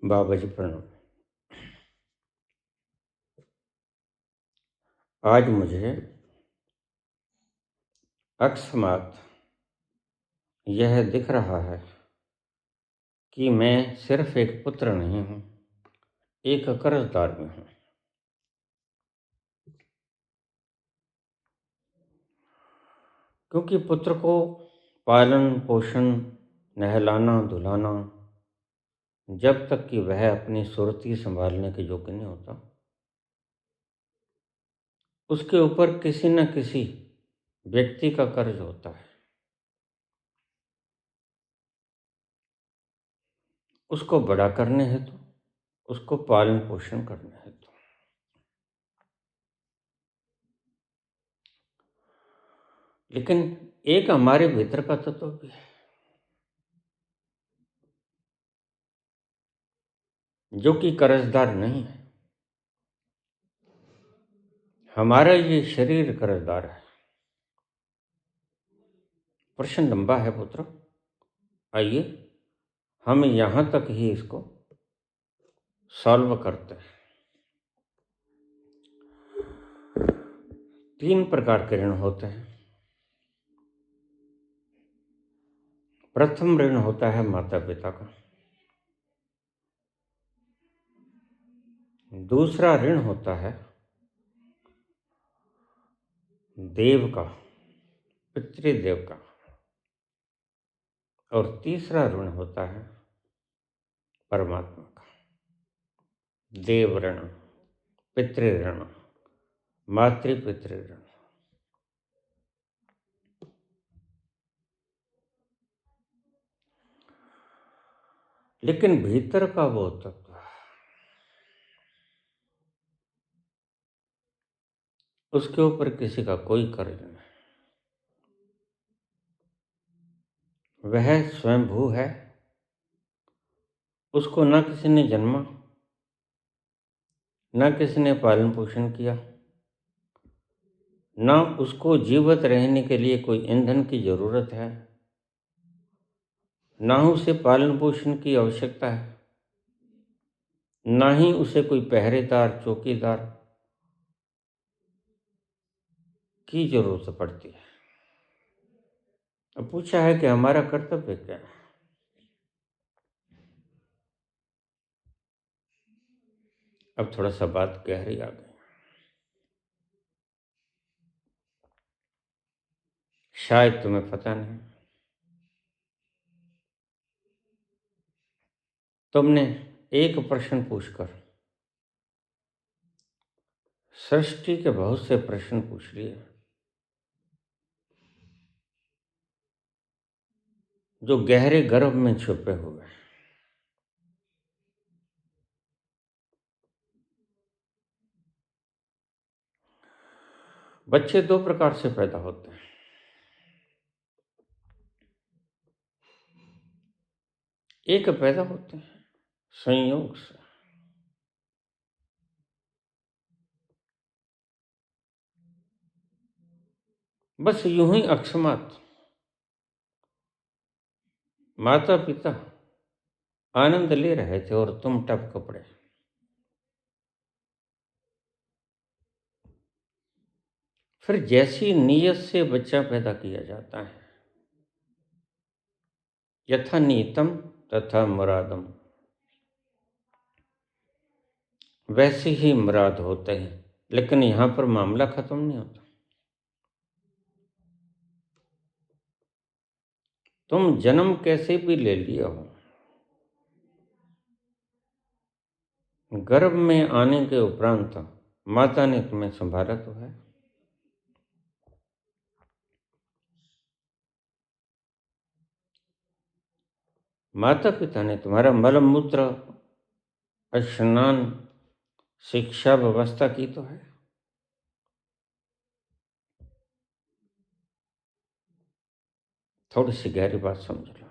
बाबा जी प्रणाम। आज मुझे अकस्मात यह दिख रहा है कि मैं सिर्फ एक पुत्र नहीं हूँ, एक कर्जदार भी हूँ। क्योंकि पुत्र को पालन पोषण, नहलाना धुलाना जब तक कि वह अपनी सुरती संभालने के योग्य नहीं होता, उसके ऊपर किसी न किसी व्यक्ति का कर्ज होता है। उसको बड़ा करने हेतु, उसको पालन पोषण करने हेतु। लेकिन एक हमारे भीतर का तत्व भी है जो कि कर्जदार नहीं है। हमारा ये शरीर कर्जदार है। प्रश्न लंबा है पुत्र, आइए हम यहाँ तक ही इसको सॉल्व करते हैं। 3 प्रकार के ऋण होते हैं। प्रथम ऋण होता है माता पिता का। दूसरा ऋण होता है देव का, पितृदेव का। और तीसरा ऋण होता है परमात्मा का। देव ऋण, पितृ ऋण, मातृ पितृ ऋण। लेकिन भीतर का वो तत्व, उसके ऊपर किसी का कोई कर्ज नहीं। वह स्वयंभू है। उसको न किसी ने जन्मा, न किसी ने पालन पोषण किया, न उसको जीवित रहने के लिए कोई ईंधन की जरूरत है, न उसे पालन पोषण की आवश्यकता है, न ही उसे कोई पहरेदार चौकीदार की जरूरत पड़ती है। अब पूछा है कि हमारा कर्तव्य क्या है। अब थोड़ा सा बात गहरी आ गई। शायद तुम्हें पता नहीं, तुमने एक प्रश्न पूछकर सृष्टि के बहुत से प्रश्न पूछ लिए जो गहरे गर्भ में छुपे हुए हैं। बच्चे 2 प्रकार से पैदा होते हैं। एक पैदा होते हैं संयोग से, बस यूं ही अकस्मात माता पिता आनंद ले रहे थे और तुम टपक पड़े। फिर जैसी नीयत से बच्चा पैदा किया जाता है, यथा नीतम तथा मुरादम, वैसे ही मुराद होते हैं। लेकिन यहां पर मामला खत्म नहीं होता। तुम जन्म कैसे भी ले लिया हो, गर्भ में आने के उपरांत माता ने तुम्हें संभाला तो है। माता पिता ने तुम्हारा मल मूत्र स्नान शिक्षा व्यवस्था की तो है। थोड़ी सी गहरी बात समझ लो।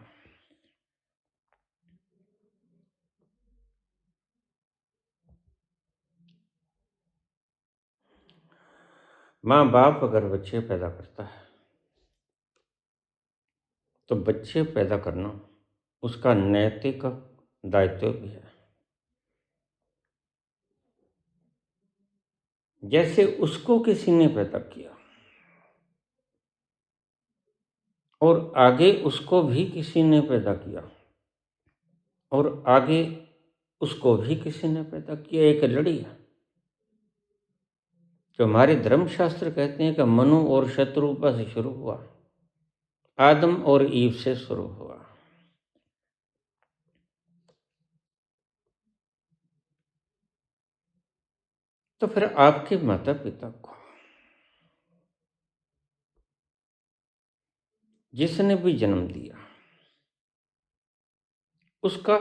माँ बाप अगर बच्चे पैदा करता है तो बच्चे पैदा करना उसका नैतिक दायित्व भी है। जैसे उसको किसी ने पैदा किया और आगे उसको भी किसी ने पैदा किया और आगे उसको भी किसी ने पैदा किया, एक लड़ी है। जो हमारे धर्मशास्त्र कहते हैं कि मनु और शत्रुपा से शुरू हुआ, आदम और ईव से शुरू हुआ। तो फिर आपके माता पिता को जिसने भी जन्म दिया, उसका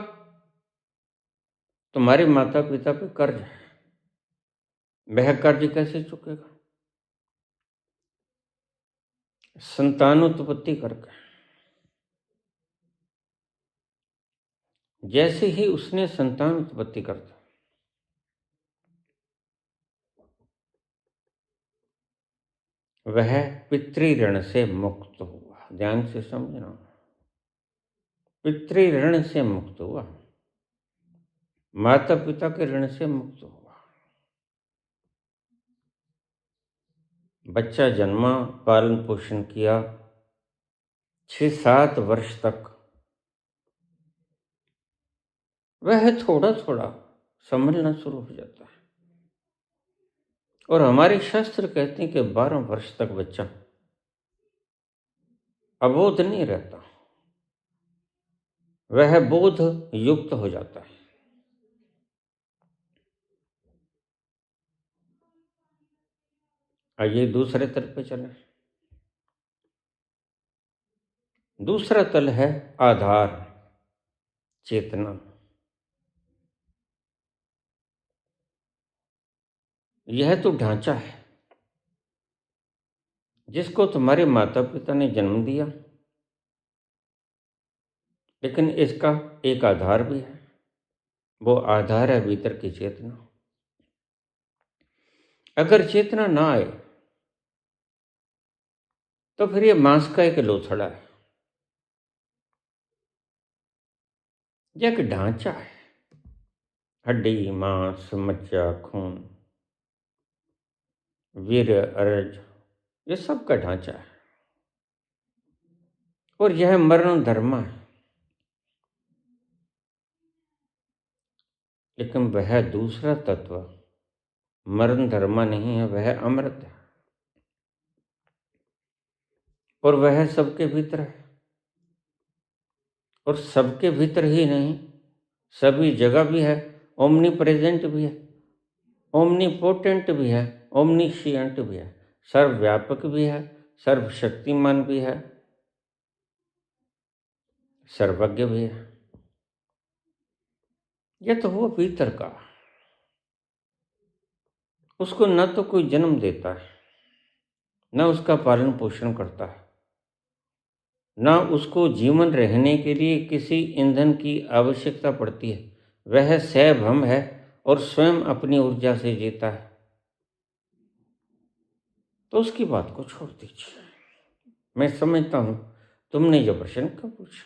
तुम्हारे माता पिता पे कर्ज है। वह कर्ज कैसे चुकेगा? संतानोत्पत्ति करके। जैसे ही उसने संतान उत्पत्ति कर दी, वह पितृऋण से मुक्त हुआ। ध्यान से समझना, पितृऋण से मुक्त हुआ, माता पिता के ऋण से मुक्त हुआ। बच्चा जन्मा, पालन पोषण किया, 6-7 वर्ष तक वह थोड़ा थोड़ा समझना शुरू हो जाता है। और हमारे शास्त्र कहते हैं कि 12 वर्ष तक बच्चा अबोध नहीं रहता, वह बोध युक्त हो जाता है। आइए दूसरे तल पे चलें। दूसरा तल है आधार, चेतना। यह तो ढांचा है जिसको तुम्हारे माता पिता ने जन्म दिया, लेकिन इसका एक आधार भी है। वो आधार है भीतर की चेतना। अगर चेतना ना आए तो फिर ये मांस का एक लोथड़ा है, यह एक ढांचा है। हड्डी, मांस, मज्जा, खून, वीर्य, अरज, ये सब का ढांचा है। और यह मरण धर्म है। लेकिन वह दूसरा तत्व मरण धर्म नहीं है, वह अमृत है। और वह सबके भीतर है। और सबके भीतर ही नहीं, सभी जगह भी है, ओमनी प्रेजेंट भी है, ओमनीपोटेंट भी है, ओमनीशिएंट भी है, सर्वव्यापक भी है, सर्वशक्तिमान भी है, सर्वज्ञ भी है। यह तो वो भीतर का। उसको न तो कोई जन्म देता है, न उसका पालन पोषण करता है, न उसको जीवन रहने के लिए किसी ईंधन की आवश्यकता पड़ती है। वह सैभम है और स्वयं अपनी ऊर्जा से जीता है। तो उसकी बात को छोड़ दीजिए। मैं समझता हूं तुमने जो प्रश्न क्यों पूछा।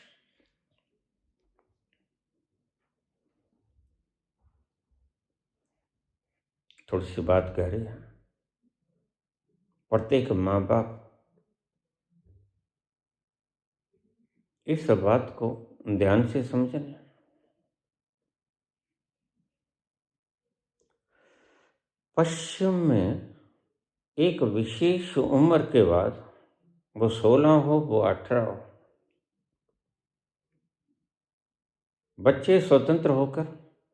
थोड़ी सी बात कह रही है। प्रत्येक माँ बाप इस बात को ध्यान से समझें। पश्चिम में एक विशेष उम्र के बाद, वो 16 हो वो 18 हो, बच्चे स्वतंत्र होकर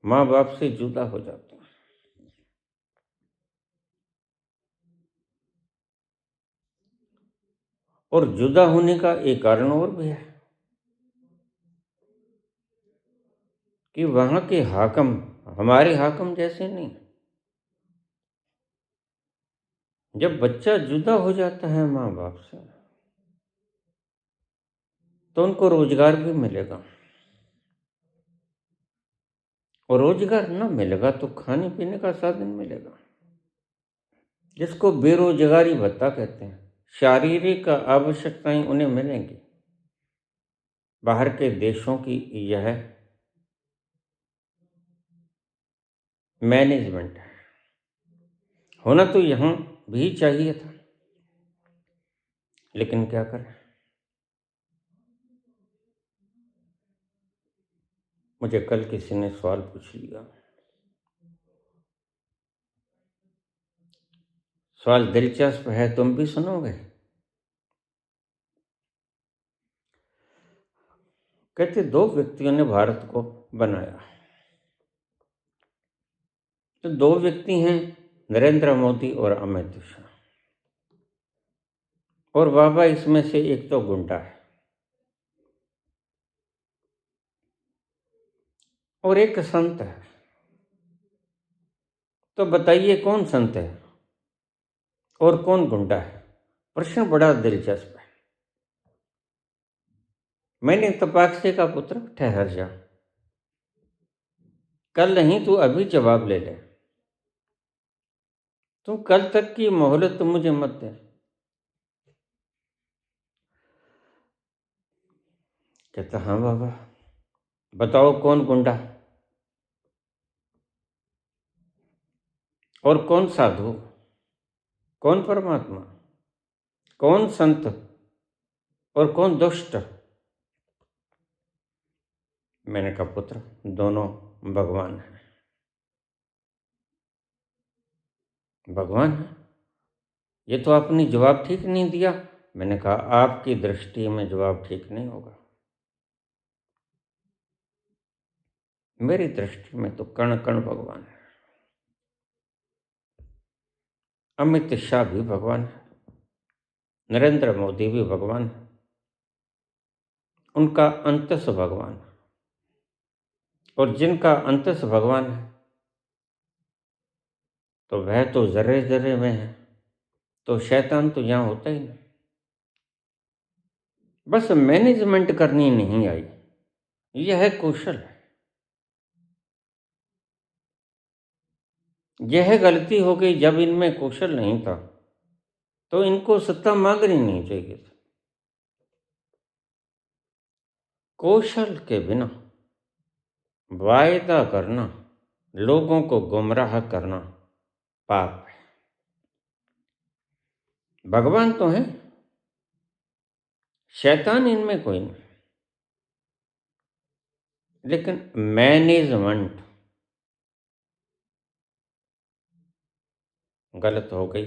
माँ बाप से जुदा हो जाते हैं। और जुदा होने का एक कारण और भी है कि वहां के हाकम हमारे हाकम जैसे नहीं। जब बच्चा जुदा हो जाता है माँ बाप से, तो उनको रोजगार भी मिलेगा। और रोजगार न मिलेगा तो खाने पीने का साधन मिलेगा, जिसको बेरोजगारी भत्ता कहते हैं। शारीरिक आवश्यकताएं उन्हें मिलेंगी। बाहर के देशों की यह मैनेजमेंट है। होना तो यहाँ भी चाहिए था, लेकिन क्या करें। मुझे कल किसी ने सवाल पूछ लिया, सवाल दिलचस्प है, तुम भी सुनोगे। कहते 2 व्यक्तियों ने भारत को बनाया। तो 2 व्यक्ति हैं, नरेंद्र मोदी और अमित शाह। और बाबा इसमें से एक तो गुंडा है और एक संत है। तो बताइए कौन संत है और कौन गुंडा है। प्रश्न बड़ा दिलचस्प है। मैंने तपाक्षी का पुत्र, ठहर जा, कल नहीं तू अभी जवाब ले ले। तू कल तक की मोहलत मुझे मत दे। कहता हाँ बाबा, बताओ कौन गुंडा और कौन साधु, कौन परमात्मा, कौन संत और कौन दुष्ट। मैंने कहा पुत्र, दोनों भगवान हैं। भगवान है, ये तो आपने जवाब ठीक नहीं दिया। मैंने कहा आपकी दृष्टि में जवाब ठीक नहीं होगा, मेरी दृष्टि में तो कण कण भगवान है। अमित शाह भी भगवान है, नरेंद्र मोदी भी भगवान है, उनका अंतस भगवान है। और जिनका अंतस भगवान है तो वह तो जर्रे जर्रे में है, तो शैतान तो यहाँ होता ही नहीं। बस मैनेजमेंट करनी नहीं आई, यह है कौशल। यह गलती हो गई, जब इनमें कौशल नहीं था तो इनको सत्ता मांगनी नहीं चाहिए थी। कौशल के बिना वायदा करना, लोगों को गुमराह करना पाप है। भगवान तो है, शैतान इनमें कोई नहीं, लेकिन मैनेजमेंट गलत हो गई।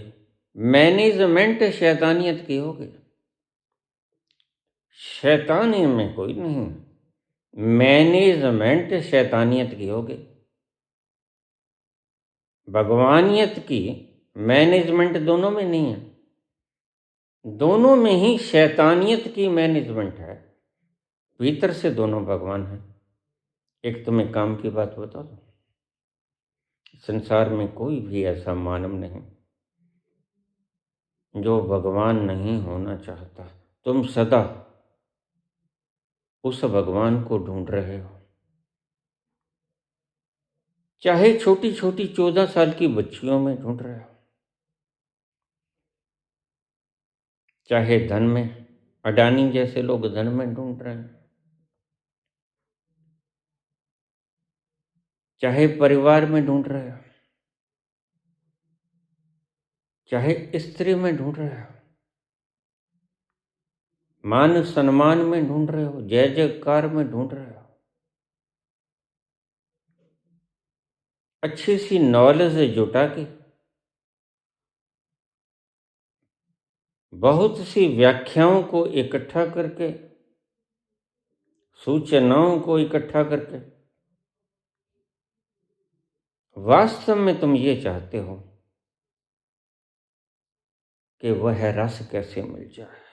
मैनेजमेंट शैतानियत की हो गई। शैतान इनमें कोई नहीं, मैनेजमेंट शैतानियत की हो गई। भगवानियत की मैनेजमेंट दोनों में नहीं है, दोनों में ही शैतानियत की मैनेजमेंट है। भीतर से दोनों भगवान हैं। एक तुम्हें काम की बात बता दो, संसार में कोई भी ऐसा मानव नहीं जो भगवान नहीं होना चाहता। तुम सदा उस भगवान को ढूंढ रहे हो, चाहे छोटी छोटी 14 साल की बच्चियों में ढूंढ रहे हो, चाहे धन में, अडानी जैसे लोग धन में ढूंढ रहे हैं, चाहे परिवार में ढूंढ रहे हो, चाहे स्त्री में ढूंढ रहे हो, मान सम्मान में ढूंढ रहे हो, जय जयकार में ढूंढ रहे हो, अच्छी सी नॉलेज जुटा के, बहुत सी व्याख्याओं को इकट्ठा करके, सूचनाओं को इकट्ठा करके, वास्तव में तुम ये चाहते हो कि वह रस कैसे मिल जाए।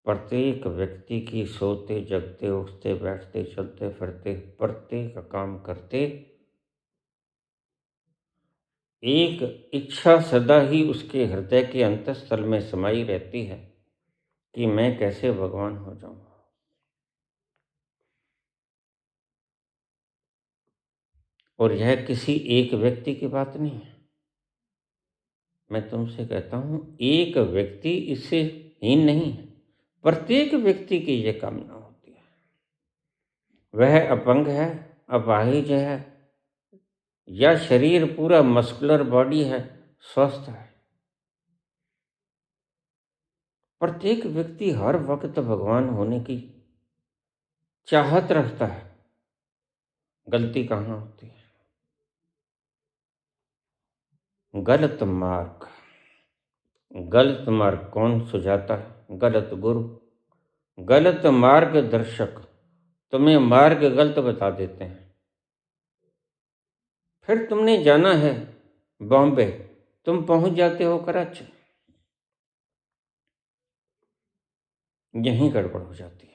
प्रत्येक व्यक्ति की सोते जगते उठते बैठते चलते फिरते प्रत्येक काम करते एक इच्छा सदा ही उसके हृदय के अंतःस्थल में समाई रहती है कि मैं कैसे भगवान हो जाऊं। और यह किसी एक व्यक्ति की बात नहीं है। मैं तुमसे कहता हूं, एक व्यक्ति इससे हीन नहीं है, प्रत्येक व्यक्ति की यह कामना होती है। वह अपंग है, अपाहिज है, या शरीर पूरा मस्कुलर बॉडी है, स्वस्थ है। प्रत्येक व्यक्ति हर वक्त भगवान होने की चाहत रखता है। गलती कहाँ होती है? गलत मार्ग। गलत मार्ग कौन सुझाता है? गलत गुरु, गलत मार्गदर्शक तुम्हें मार्ग गलत बता देते हैं। फिर तुमने जाना है बॉम्बे, तुम पहुंच जाते हो कराची, यहीं गड़बड़ हो जाती है।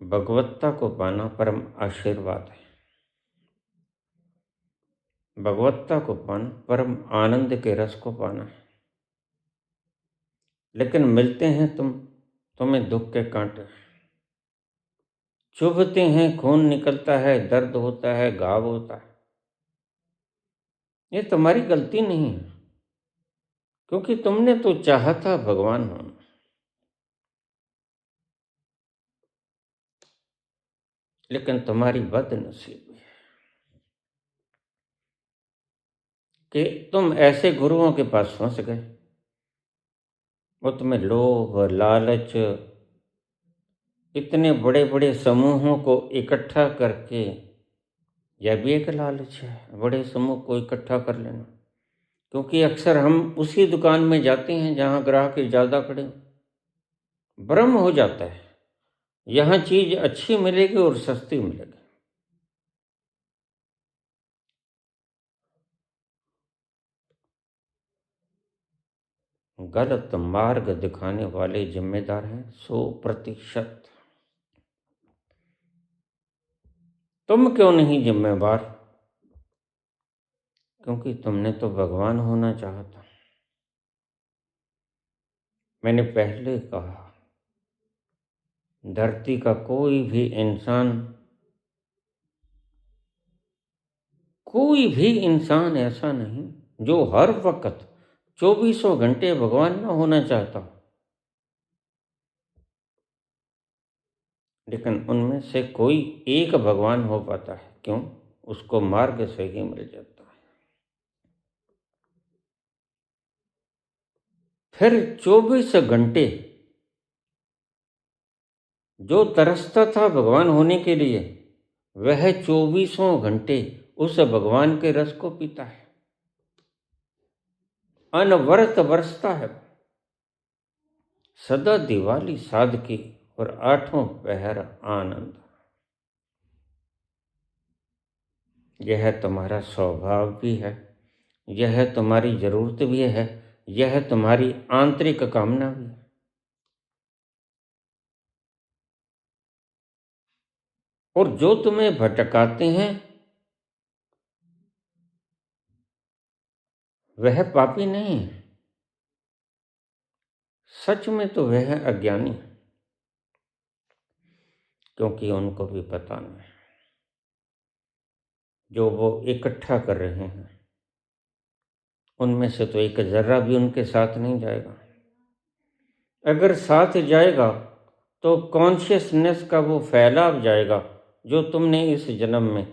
भगवत्ता को पाना परम आशीर्वाद है। भगवत्ता को पाना परम आनंद के रस को पाना है। लेकिन मिलते हैं तुम्हें दुख के कांटे, चुभते हैं, खून निकलता है, दर्द होता है, घाव होता है। ये तुम्हारी गलती नहीं है, क्योंकि तुमने तो चाहा था भगवान होना। लेकिन तुम्हारी बदनसीबी है कि तुम ऐसे गुरुओं के पास फंस गए। वो तुम्हें लोभ, लालच, इतने बड़े बड़े समूहों को इकट्ठा करके, यह भी एक लालच है, बड़े समूह को इकट्ठा कर लेना। क्योंकि अक्सर हम उसी दुकान में जाते हैं जहाँ ग्राहक ज़्यादा खड़े हों। भ्रम हो जाता है, यहाँ चीज़ अच्छी मिलेगी और सस्ती मिलेगी। गलत मार्ग दिखाने वाले जिम्मेदार हैं 100%। तुम क्यों नहीं जिम्मेवार? क्योंकि तुमने तो भगवान होना चाहा था। मैंने पहले कहा, धरती का कोई भी इंसान ऐसा नहीं जो हर वक्त 24 घंटे भगवान न होना चाहता। लेकिन उनमें से कोई एक भगवान हो पाता है। क्यों? उसको मार्ग सही मिल जाता है। फिर 24 घंटे जो तरसता था भगवान होने के लिए, वह 24 घंटे उस भगवान के रस को पीता है, अनवरत बरसता है। सदा दिवाली सादगी और 8 पहर आनंद। यह तुम्हारा स्वभाव भी है, यह तुम्हारी जरूरत भी है, यह तुम्हारी आंतरिक कामना भी है। और जो तुम्हें भटकाते हैं वह पापी नहीं है, सच में तो वह अज्ञानी है। क्योंकि उनको भी पता नहीं, जो वो इकट्ठा कर रहे हैं उनमें से तो एक जर्रा भी उनके साथ नहीं जाएगा। अगर साथ जाएगा तो कॉन्शियसनेस का वो फैलाव जाएगा जो तुमने इस जन्म में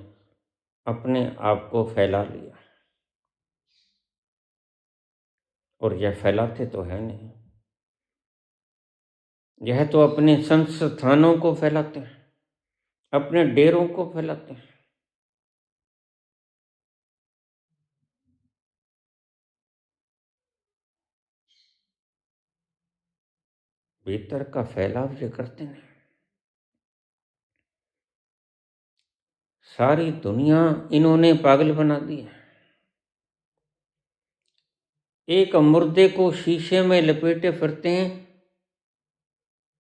अपने आप को फैला लिया। और यह फैलाते तो है नहीं, यह तो अपने संस्थानों को फैलाते हैं, अपने डेरों को फैलाते हैं। भीतर का फैलाव ये करते हैं। सारी दुनिया इन्होंने पागल बना दी है। एक मुर्दे को शीशे में लपेटे फिरते हैं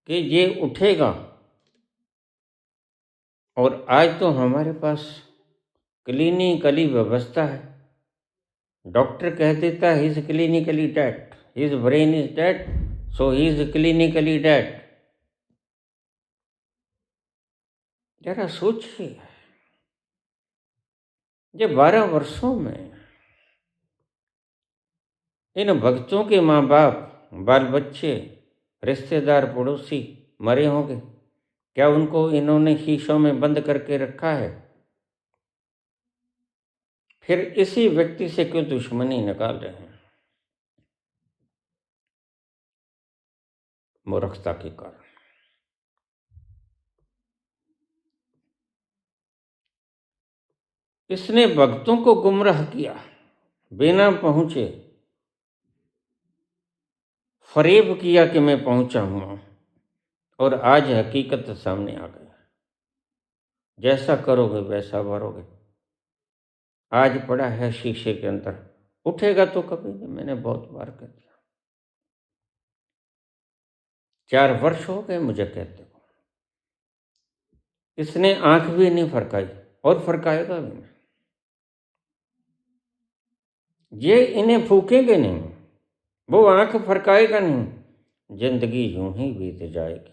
कि ये उठेगा। और आज तो हमारे पास क्लिनिकली व्यवस्था है। डॉक्टर कह देता है he is clinically dead, his brain is dead, so he is clinically dead. जरा सोचिए, ये 12 वर्षों में इन भक्तों के माँ बाप, बाल बच्चे, रिश्तेदार, पड़ोसी मरे होंगे। क्या उनको इन्होंने शीशों में बंद करके रखा है फिर इसी व्यक्ति से क्यों दुश्मनी निकाल रहे हैं? मूर्खता के कारण। इसने भक्तों को गुमराह किया, बिना पहुंचे फरेब किया कि मैं पहुंचा हूं, और आज हकीकत सामने आ गई। जैसा करोगे वैसा भरोगे। आज पड़ा है शीशे के अंदर, उठेगा तो कभी नहीं। मैंने बहुत बार कह दिया, 4 वर्ष हो गए मुझे कहते को। इसने आंख भी नहीं फरकाई और फरकाएगा भी नहीं। ये इन्हें फूकेंगे नहीं, वो आंख फरकाएगा नहीं। जिंदगी यूं ही बीत जाएगी।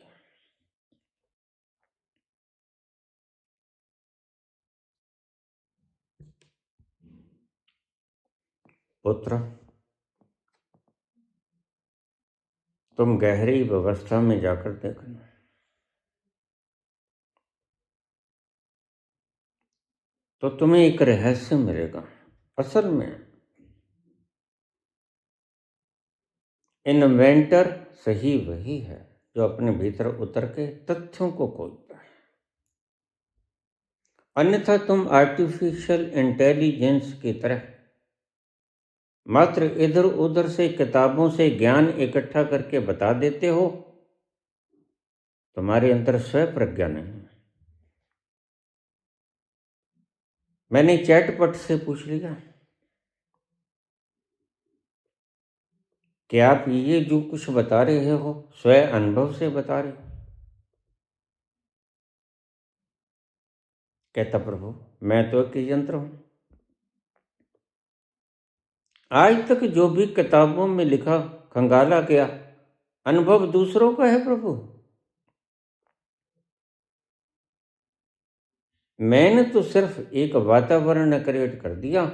पुत्र, तुम गहरी व्यवस्था में जाकर देखना, तो तुम्हें एक रहस्य मिलेगा। असल में इन्वेंटर सही वही है जो अपने भीतर उतर के तथ्यों को खोजता है। अन्यथा तुम आर्टिफिशियल इंटेलिजेंस की तरह मात्र इधर उधर से किताबों से ज्ञान इकट्ठा करके बता देते हो। तुम्हारे अंदर स्वयं प्रज्ञा नहीं है। मैंने चैटपट से पूछ लिया कि आप ये जो कुछ बता रहे हो स्वयं अनुभव से बता रहे हो? कहता, प्रभु मैं तो एक यंत्र हूं। आज तक जो भी किताबों में लिखा खंगाला गया अनुभव दूसरों का है प्रभु। मैंने तो सिर्फ एक वातावरण क्रिएट कर दिया,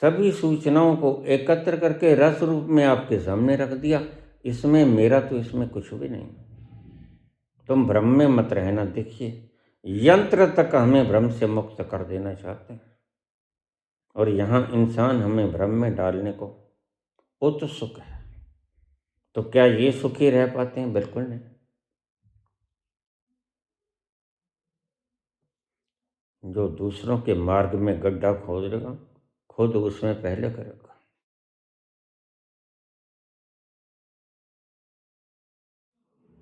सभी सूचनाओं को एकत्र करके रस रूप में आपके सामने रख दिया। इसमें मेरा तो इसमें कुछ भी नहीं। तुम भ्रम में मत रहना। देखिए, यंत्र तक हमें भ्रम से मुक्त कर देना चाहते हैं, और यहाँ इंसान हमें भ्रम में डालने को उत्सुक है। तो क्या ये सुखी रह पाते हैं? बिल्कुल नहीं। जो दूसरों के मार्ग में गड्ढा खोदेगा खुद उसमें पहले करेगा।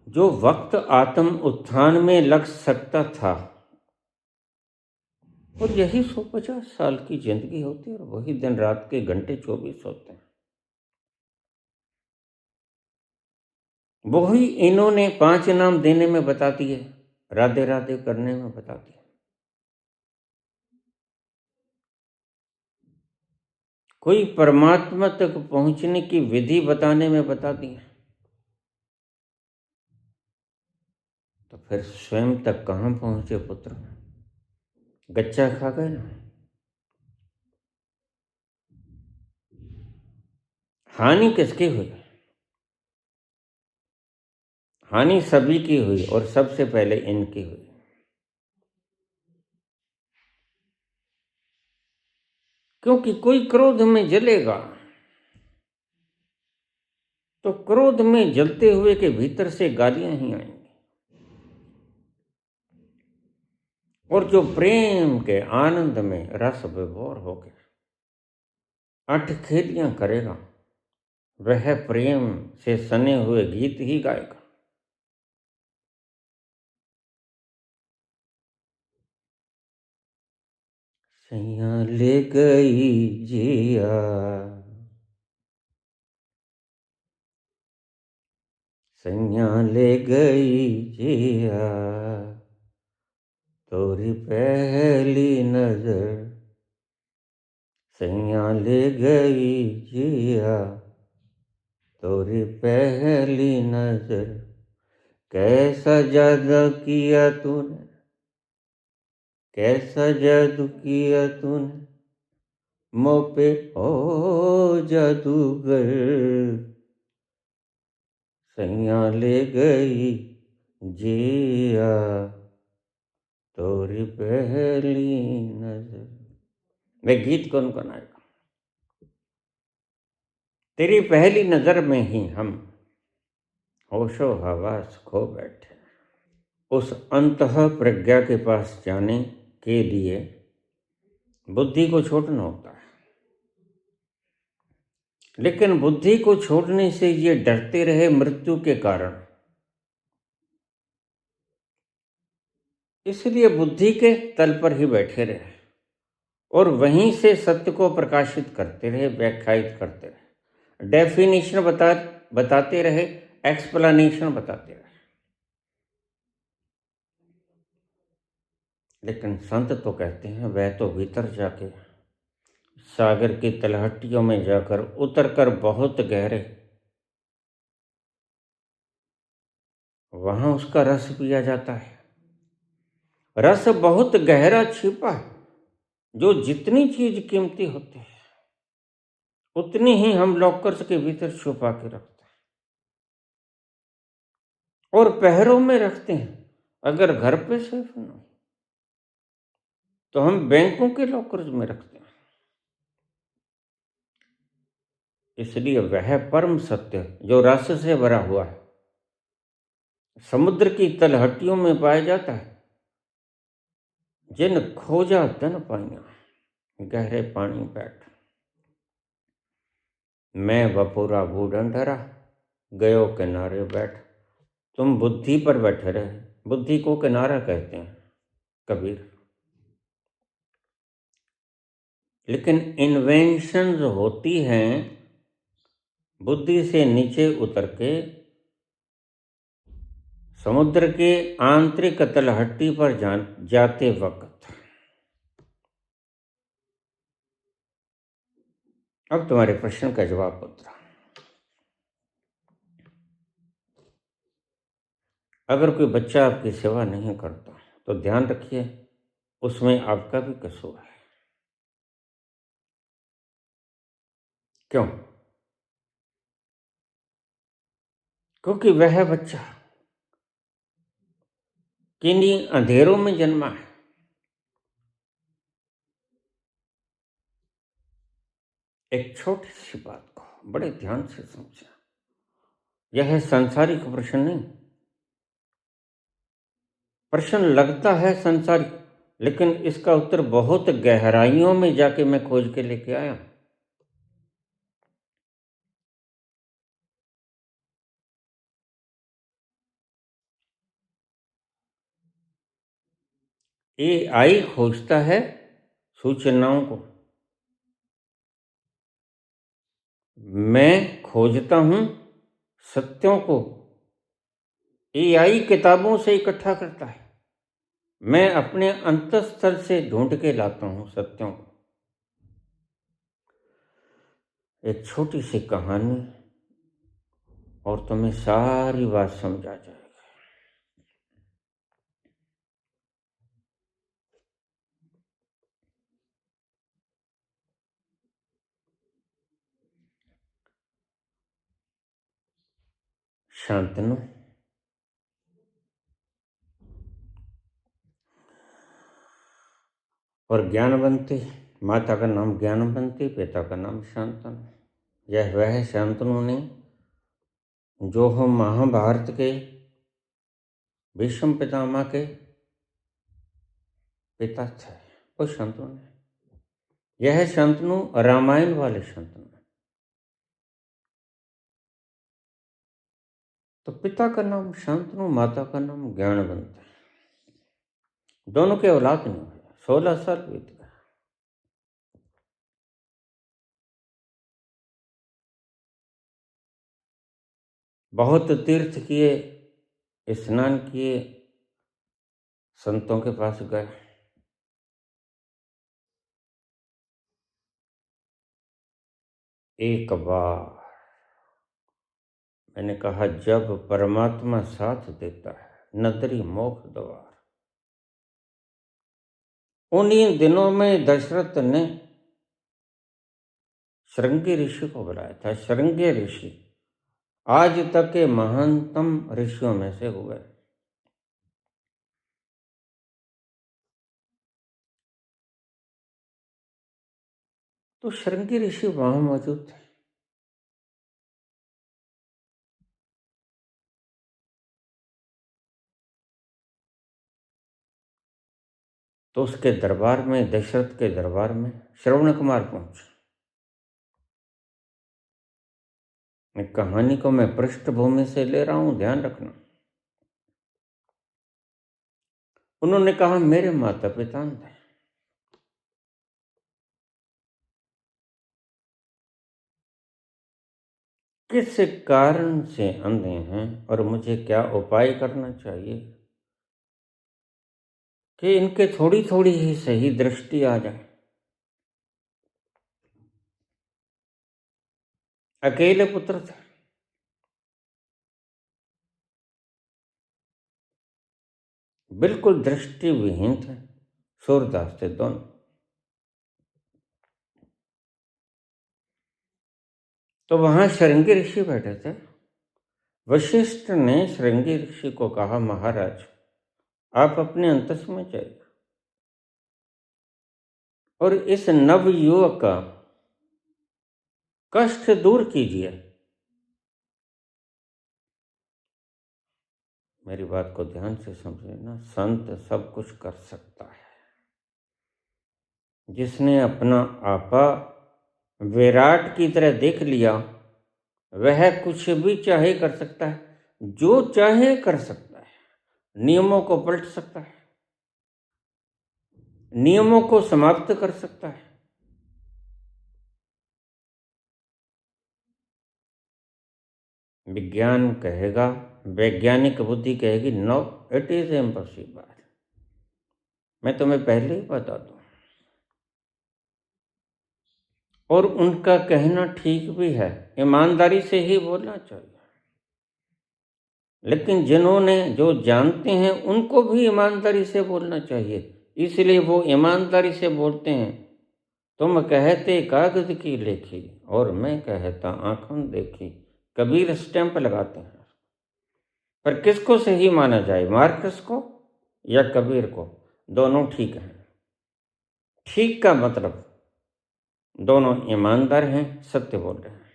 जो वक्त आत्म उत्थान में लग सकता था, और यही 150 साल की जिंदगी होती है, और वही दिन रात के घंटे 24 होते हैं। वही इन्होंने 5 नाम देने में बता दिए, राधे राधे करने में बता दिए। कोई परमात्मा तक पहुंचने की विधि बताने में बता दिए, तो फिर स्वयं तक कहां पहुंचे पुत्र? गच्चा खा गए ना। हानि किसकी हुई? हानि सभी की हुई, और सबसे पहले इनकी हुई। क्योंकि कोई क्रोध में जलेगा तो क्रोध में जलते हुए के भीतर से गालियां ही आएंगी, और जो प्रेम के आनंद में रस विभोर होकर अठखेलियां करेगा, वह प्रेम से सने हुए गीत ही गाएगा। सैया ले गई जिया, सैया ले गई जिया, तोरी पहली नजर, सैया ले गई जिया, तोरी पहली नजर। कैसा जादू किया तूने, कैसा जादू किया तूने मुँह पे ओ जादूगर, सैया ले गई जिया, तोरी पहली नजर। वे गीत गुनगुनाएगा। तेरी पहली नजर में ही हम होशो हवास खो बैठे। उस अंतः प्रज्ञा के पास जाने के लिए बुद्धि को छोड़ना होता है, लेकिन बुद्धि को छोड़ने से ये डरते रहे मृत्यु के कारण, इसलिए बुद्धि के तल पर ही बैठे रहे और वहीं से सत्य को प्रकाशित करते रहे, व्याख्यायित करते रहे, डेफिनेशन बताते रहे, एक्सप्लेनेशन बताते रहे। लेकिन संत तो कहते हैं वह तो भीतर जाके सागर की तलहटियों में जाकर उतरकर बहुत गहरे वहां उसका रस पिया जाता है। रस बहुत गहरा छिपा है, जो जितनी चीज कीमती होती है उतनी ही हम लॉकर्स के भीतर छुपा के रखते हैं और पहरों में रखते हैं। अगर घर पे सेफ ना तो हम बैंकों के लॉकर्स में रखते हैं। इसलिए वह परम सत्य जो रस से भरा हुआ है समुद्र की तलहटियों में पाया जाता है। जिन खोजा तन पाइया गहरे पानी बैठ, मैं बपोरा बूढ़न डरा गयो किनारे बैठ। तुम बुद्धि पर बैठे रहे, बुद्धि को किनारा कहते हैं कबीर। लेकिन इन्वेंशंस होती हैं बुद्धि से नीचे उतर के समुद्र के आंतरिक तलहटी पर जाते वक्त। अब तुम्हारे प्रश्न का जवाब पुत्र। अगर कोई बच्चा आपकी सेवा नहीं करता तो ध्यान रखिए उसमें आपका भी कसूर है। क्यों? क्योंकि वह बच्चा किन्हीं अंधेरों में जन्मा है। एक छोटी सी बात को बड़े ध्यान से समझा। यह सांसारिक प्रश्न नहीं। प्रश्न लगता है सांसारिक, लेकिन इसका उत्तर बहुत गहराइयों में जाके मैं खोज के लेके आया। AI खोजता है सूचनाओं को, मैं खोजता हूं सत्यों को। AI किताबों से इकट्ठा करता है, मैं अपने अंतःस्थल से ढूंढ के लाता हूं सत्यों को। एक छोटी सी कहानी और तुम्हें सारी बात समझा जाएगी। शांतनु और ज्ञानवंती, माता का नाम ज्ञानवंती, पिता का नाम शांतनु। यह वह शांतनु ने जो हम महाभारत के भीष्म पितामह के पिता थे, वो शांतनु ने। यह शांतनु रामायण वाले शांतनु। तो पिता का नाम शांतनु, माता का नाम ज्ञानवंत है। दोनों के औलाद नहीं हुए, 16 साल बीत गए। बहुत तीर्थ किए, स्नान किए, संतों के पास गए। एक बार मैंने कहा जब परमात्मा साथ देता है नदरी मोक्ष द्वार। उन्हीं दिनों में दशरथ ने श्रृंगी ऋषि को बुलाया था। श्रृंगी ऋषि आज तक के महानतम ऋषियों में से हुए। तो श्रृंगी ऋषि वहां मौजूद थे। तो उसके दरबार में, दशरथ के दरबार में श्रवण कुमार पहुंचे। कहानी को मैं पृष्ठभूमि से ले रहा हूं, ध्यान रखना। उन्होंने कहा मेरे माता पिता अंध हैं, किस कारण से अंधे हैं और मुझे क्या उपाय करना चाहिए कि इनके थोड़ी थोड़ी ही सही दृष्टि आ जाए। अकेले पुत्र थे, बिल्कुल दृष्टि विहीन थे, सूरदास थे दोनों। तो वहां श्रृंगी ऋषि बैठे थे। वशिष्ठ ने श्रृंगी ऋषि को कहा महाराज आप अपने अंतस में जाइए और इस नव युवक का कष्ट दूर कीजिए। मेरी बात को ध्यान से समझना, संत सब कुछ कर सकता है। जिसने अपना आपा विराट की तरह देख लिया वह कुछ भी चाहे कर सकता है, जो चाहे कर सकता है, नियमों को पलट सकता है, नियमों को समाप्त कर सकता है। विज्ञान कहेगा, वैज्ञानिक बुद्धि कहेगी नो इट इज इम्पॉसिबल। मैं तुम्हें पहले ही बता दूं, और उनका कहना ठीक भी है, ईमानदारी से ही बोलना चाहिए। लेकिन जिन्होंने, जो जानते हैं, उनको भी ईमानदारी से बोलना चाहिए, इसलिए वो ईमानदारी से बोलते हैं। तुम कहते कागज की लेखी और मैं कहता आंखों देखी, कबीर स्टैंप लगाते हैं। पर किसको सही माना जाए, मार्कस को या कबीर को? दोनों ठीक हैं। ठीक का मतलब दोनों ईमानदार हैं, सत्य बोल रहे हैं।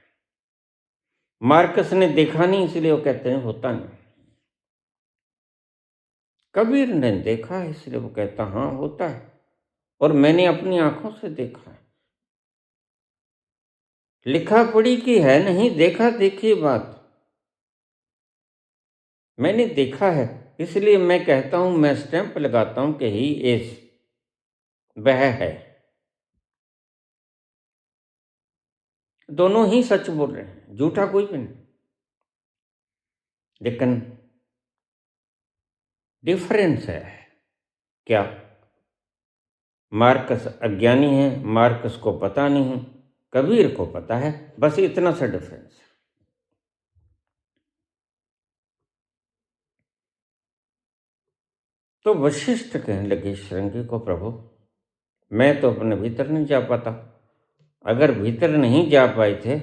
मार्कस ने देखा नहीं इसलिए वो कहते हैं होता नहीं। कबीर ने देखा है इसलिए वो कहता हाँ होता है, और मैंने अपनी आंखों से देखा है। लिखा पढ़ी की है नहीं, देखा देखी बात। मैंने देखा है इसलिए मैं कहता हूं, मैं स्टैंप लगाता हूं कि ही इज, वह है। दोनों ही सच बोल रहे हैं, झूठा कोई भी नहीं। लेकिन डिफरेंस है क्या? मार्कस अज्ञानी है, मार्कस को पता नहीं, कबीर को पता है, बस इतना सा डिफरेंस है। तो वशिष्ठ कहने लगे श्रृंगी को, प्रभु मैं तो अपने भीतर नहीं जा पाता। अगर भीतर नहीं जा पाए थे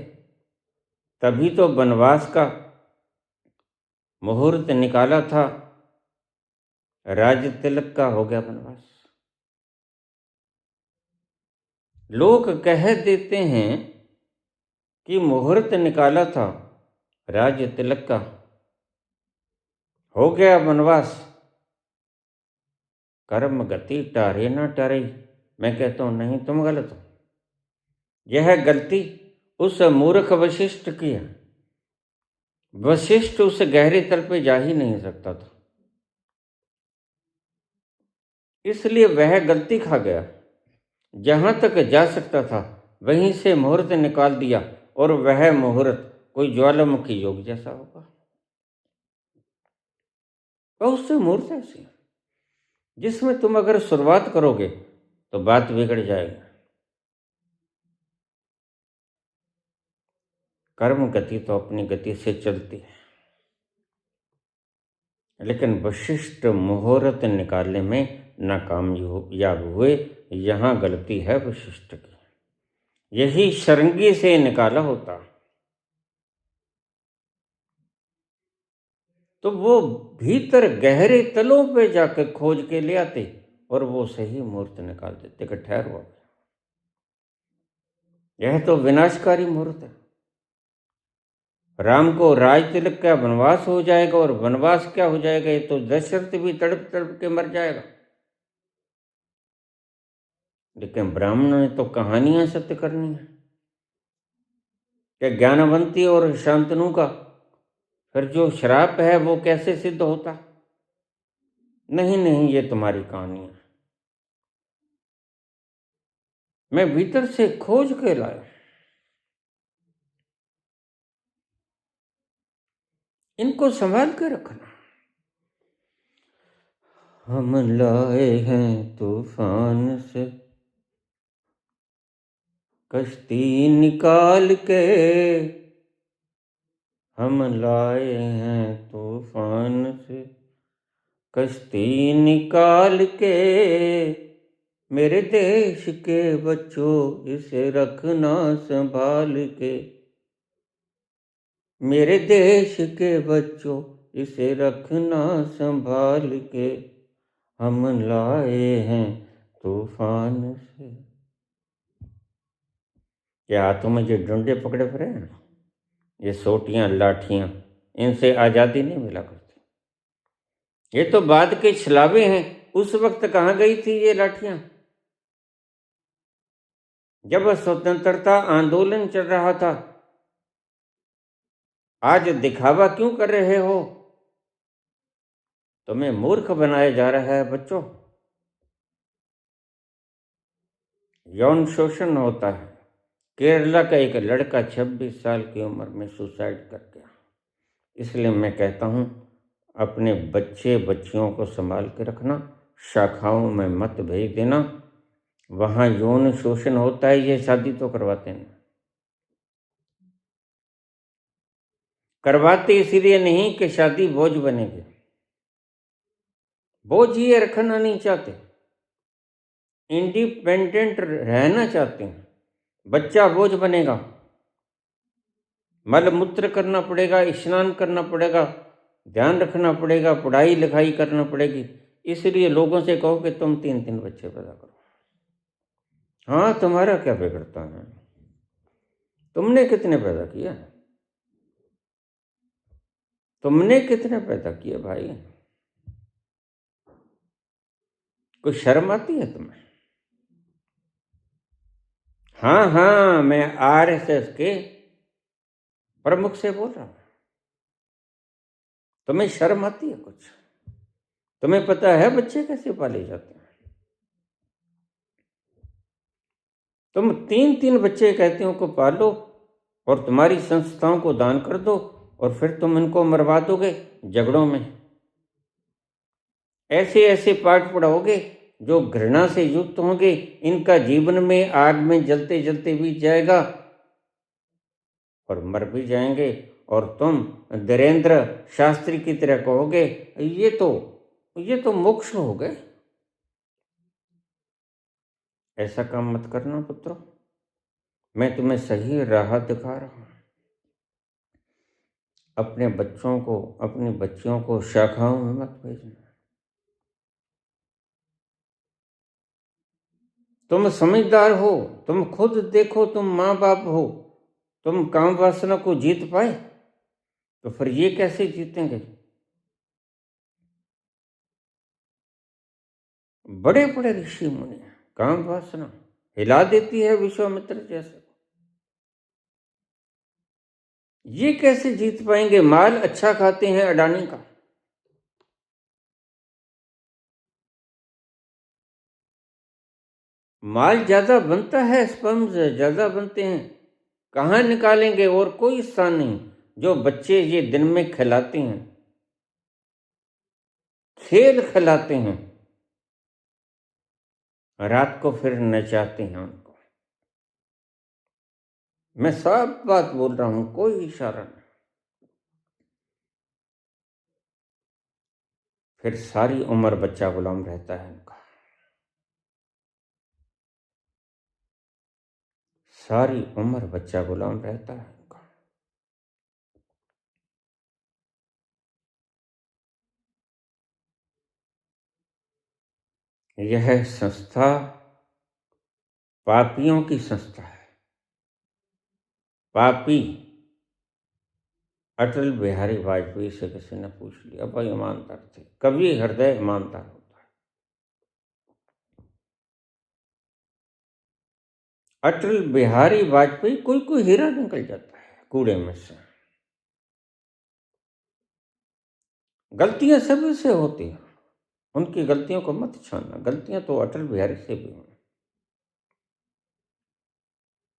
तभी तो वनवास का मुहूर्त निकाला था, राज तिलक का हो गया वनवास। लोग कह देते हैं कि मुहूर्त निकाला था राज तिलक का, हो गया वनवास, कर्म गति टारे ना टारे। मैं कहता हूं नहीं, तुम गलत हो। यह गलती उस मूर्ख वशिष्ठ की है। वशिष्ठ उस गहरे तल पे जा ही नहीं सकता था, इसलिए वह गलती खा गया। जहां तक जा सकता था वहीं से मुहूर्त निकाल दिया, और वह मुहूर्त कोई ज्वालामुखी योग जैसा होगा। बहुत से मुहूर्त ऐसे हैं जिसमें तुम अगर शुरुआत करोगे तो बात बिगड़ जाएगी। कर्म गति तो अपनी गति से चलती है, लेकिन वशिष्ठ मुहूर्त निकालने में नाकामयाब हुए। यहाँ गलती है वशिष्ठ की, यही श्रृंगी से निकाला होता तो वो भीतर गहरे तलों पे जाकर खोज के ले आते और वो सही मुहूर्त निकाल देते कि ठहर हुआ। यह तो विनाशकारी मुहूर्त है। राम को राज तिलक का वनवास हो जाएगा, और वनवास क्या हो जाएगा, ये तो दशरथ भी तड़प तड़प के मर जाएगा। लेकिन ब्राह्मणों ने तो कहानियां सत्य करनी है। क्या ज्ञानवंती और शांतनु का फिर जो श्राप है वो कैसे सिद्ध होता? नहीं नहीं, ये तुम्हारी कहानी है। मैं भीतर से खोज के लाया। इनको संभाल के रखना। हम लाए हैं तूफान से कश्ती निकाल के, हम लाए हैं तूफान से कश्ती निकाल के, मेरे देश के बच्चों इसे रखना संभाल के, मेरे देश के बच्चों इसे रखना संभाल के, हम लाए हैं तूफान से। क्या हाथों में जो डंडे पकड़े फिरे हैं, ये सोटियां लाठियां, इनसे आज़ादी नहीं मिला करती। ये तो बाद के छलावे हैं। उस वक्त कहाँ गई थी ये लाठियां, जब स्वतंत्रता आंदोलन चल रहा था। आज दिखावा क्यों कर रहे हो? तुम्हें मूर्ख बनाया जा रहा है बच्चों। यौन शोषण होता है। केरला का एक लड़का 26 साल की उम्र में सुसाइड कर गया। इसलिए मैं कहता हूँ, अपने बच्चे बच्चियों को संभाल के रखना, शाखाओं में मत भेज देना। वहाँ यौन शोषण होता है, ये शादी तो करवाते नहीं। करवाते इसलिए नहीं कि शादी बोझ बनेगी। बोझ ये रखना नहीं चाहते, इंडिपेंडेंट रहना चाहते हैं। बच्चा बोझ बनेगा, मल मूत्र करना पड़ेगा, स्नान करना पड़ेगा, ध्यान रखना पड़ेगा, पढ़ाई लिखाई करना पड़ेगी। इसलिए लोगों से कहो कि तुम 3-3 बच्चे पैदा करो। हाँ, तुम्हारा क्या बिगड़ता है? तुमने कितने पैदा किया? तुमने कितने पैदा किए भाई? कोई शर्म आती है तुम्हें? हाँ हाँ, मैं आरएसएस के प्रमुख से बोल रहा हूं। तुम्हें शर्म आती है कुछ? तुम्हें पता है बच्चे कैसे पाले जाते हैं? तुम 3-3 बच्चे कहते हो को पालो, और तुम्हारी संस्थाओं को दान कर दो, और फिर तुम इनको मरवा दोगे झगड़ों में। ऐसे ऐसे पाठ पढ़ाओगे जो घृणा से युक्त होंगे। इनका जीवन में आग में जलते जलते बीत जाएगा और मर भी जाएंगे। और तुम धीरेन्द्र शास्त्री की तरह कहोगे ये तो मोक्ष हो गए। ऐसा काम मत करना पुत्रों। मैं तुम्हें सही राह दिखा रहा हूं। अपने बच्चों को, अपनी बच्चियों को शाखाओं में मत भेजना। तुम समझदार हो, तुम खुद देखो, तुम माँ बाप हो। तुम काम वासना को जीत पाए तो फिर ये कैसे जीतेंगे? बड़े बड़े ऋषि मुनि, काम वासना हिला देती है विश्वामित्र जैसे। ये कैसे जीत पाएंगे? माल अच्छा खाते हैं अडानी का। माल ज्यादा बनता है, स्पर्म्स ज्यादा बनते हैं। कहाँ निकालेंगे? और कोई स्थान नहीं। जो बच्चे ये दिन में खिलाते हैं, खेल खिलाते हैं, रात को फिर नचाते हैं उनको। मैं सब बात बोल रहा हूं, कोई इशारा नहीं। फिर सारी उम्र बच्चा गुलाम रहता है उनका। सारी उम्र बच्चा गुलाम रहता है उनका। यह संस्था पापियों की संस्था है। पापी अटल बिहारी वाजपेयी से किसी ने पूछ लिया, भाई ईमानदार थे, कभी हृदय ईमानदार होता है। अटल बिहारी वाजपेयी, कोई कोई हीरा निकल जाता है कूड़े में से। गलतियां सभी से होती हैं, उनकी गलतियों को मत छानना। गलतियां तो अटल बिहारी से भी हुई,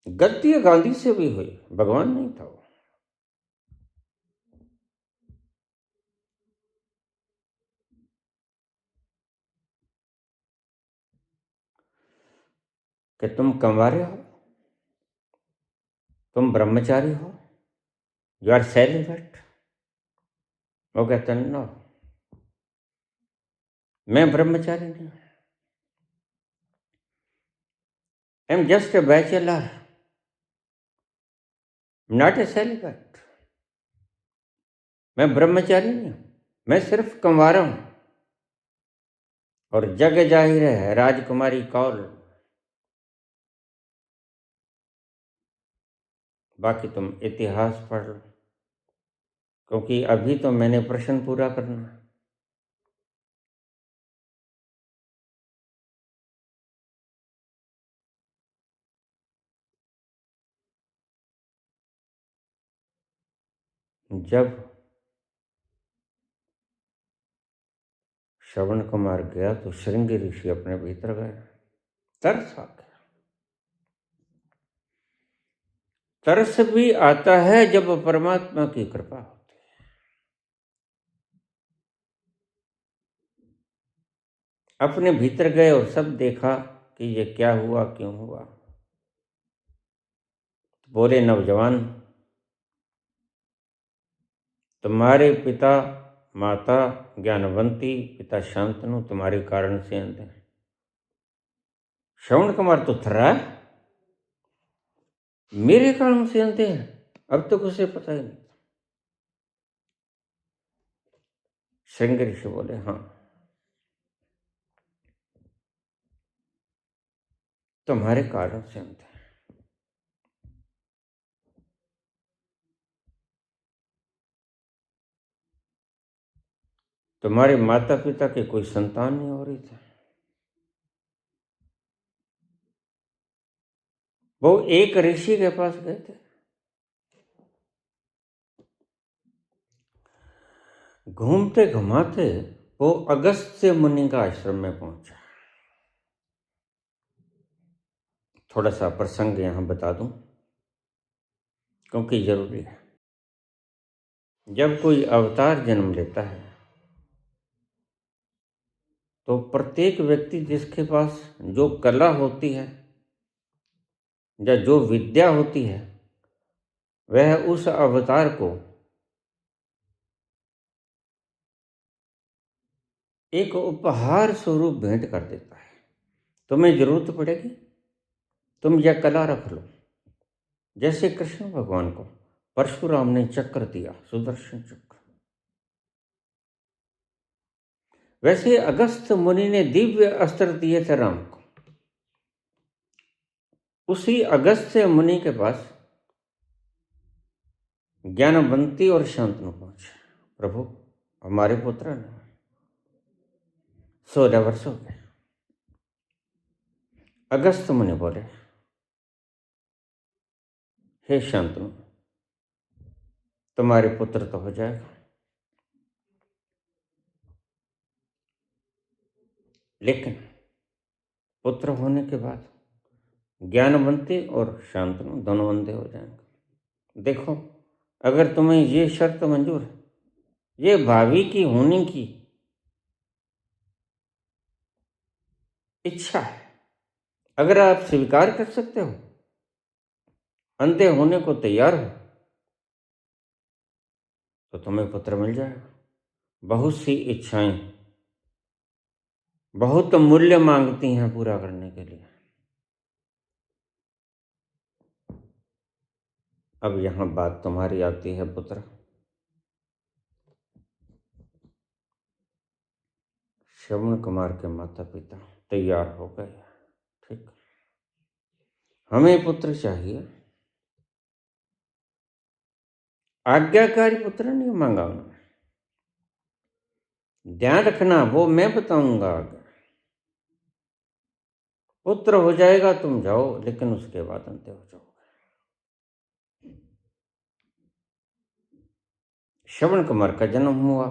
गलतियां गांधी से भी हुई, भगवान नहीं था वो। कि तुम कंवारे हो, तुम ब्रह्मचारी हो, यू आर सेलिब्रेट। वो कहते हैं नो, मैं ब्रह्मचारी नहीं, I am just a bachelor, not a celebrate. मैं ब्रह्मचारी नहीं हूं, मैं सिर्फ कंवारा हूं, और जग जाहिर है राजकुमारी कौल। बाकी तुम इतिहास पढ़ लो, क्योंकि अभी तो मैंने प्रश्न पूरा करना है। जब श्रवण कुमार गया तो श्रृंगी ऋषि अपने भीतर गए, तरस आ गया। तरस भी आता है जब परमात्मा की कृपा होती है। अपने भीतर गए और सब देखा कि ये क्या हुआ, क्यों हुआ। बोले, नौजवान, तुम्हारे पिता माता ज्ञानवंती, पिता शांतनु तुम्हारे कारण से अंधे हैं। श्रवण कुमार तो थर्रा, मेरे कारण से अंधे हैं, अब तक उसे पता ही नहीं। श्रृंगी ऋषि बोले, हाँ, तुम्हारे कारण से अंधे हैं। तुम्हारे माता पिता के कोई संतान नहीं हो रही थी। वो एक ऋषि के पास गए थे, घूमते घुमाते वो अगस्त्य मुनि का आश्रम में पहुंचा। थोड़ा सा प्रसंग यहां बता दूं, क्योंकि जरूरी है। जब कोई अवतार जन्म लेता है तो प्रत्येक व्यक्ति जिसके पास जो कला होती है या जो विद्या होती है, वह उस अवतार को एक उपहार स्वरूप भेंट कर देता है। तुम्हें जरूरत पड़ेगी, तुम यह कला रख लो। जैसे कृष्ण भगवान को परशुराम ने चक्र दिया, सुदर्शन चक्र, वैसे अगस्त्य मुनि ने दिव्य अस्त्र दिए थे राम को। उसी अगस्त्य मुनि के पास ज्ञानवंती और शांतनु पहुंचे। प्रभु, हमारे पुत्र ने 16 वर्ष हो गए। अगस्त्य मुनि बोले, हे शांतनु, तुम्हारे पुत्र तो हो जाएगा, लेकिन पुत्र होने के बाद ज्ञानवंती और शांतनु दोनों अंधे हो जाएंगे। देखो, अगर तुम्हें ये शर्त मंजूर है, ये भावी की होने की इच्छा है, अगर आप स्वीकार कर सकते हो, अंधे होने को तैयार हो, तो तुम्हें पुत्र मिल जाएगा। बहुत सी इच्छाएं बहुत मूल्य मांगती हैं पूरा करने के लिए। अब यहां बात तुम्हारी आती है, पुत्र। श्रवण कुमार के माता पिता तैयार हो गए, ठीक, हमें पुत्र चाहिए, आज्ञाकारी पुत्र नहीं मांगा उन्होंने। ध्यान रखना, वो मैं बताऊंगा आगे। पुत्र हो जाएगा तुम जाओ, लेकिन उसके बाद अंत हो जाओगे। श्रवण कुमार का जन्म हुआ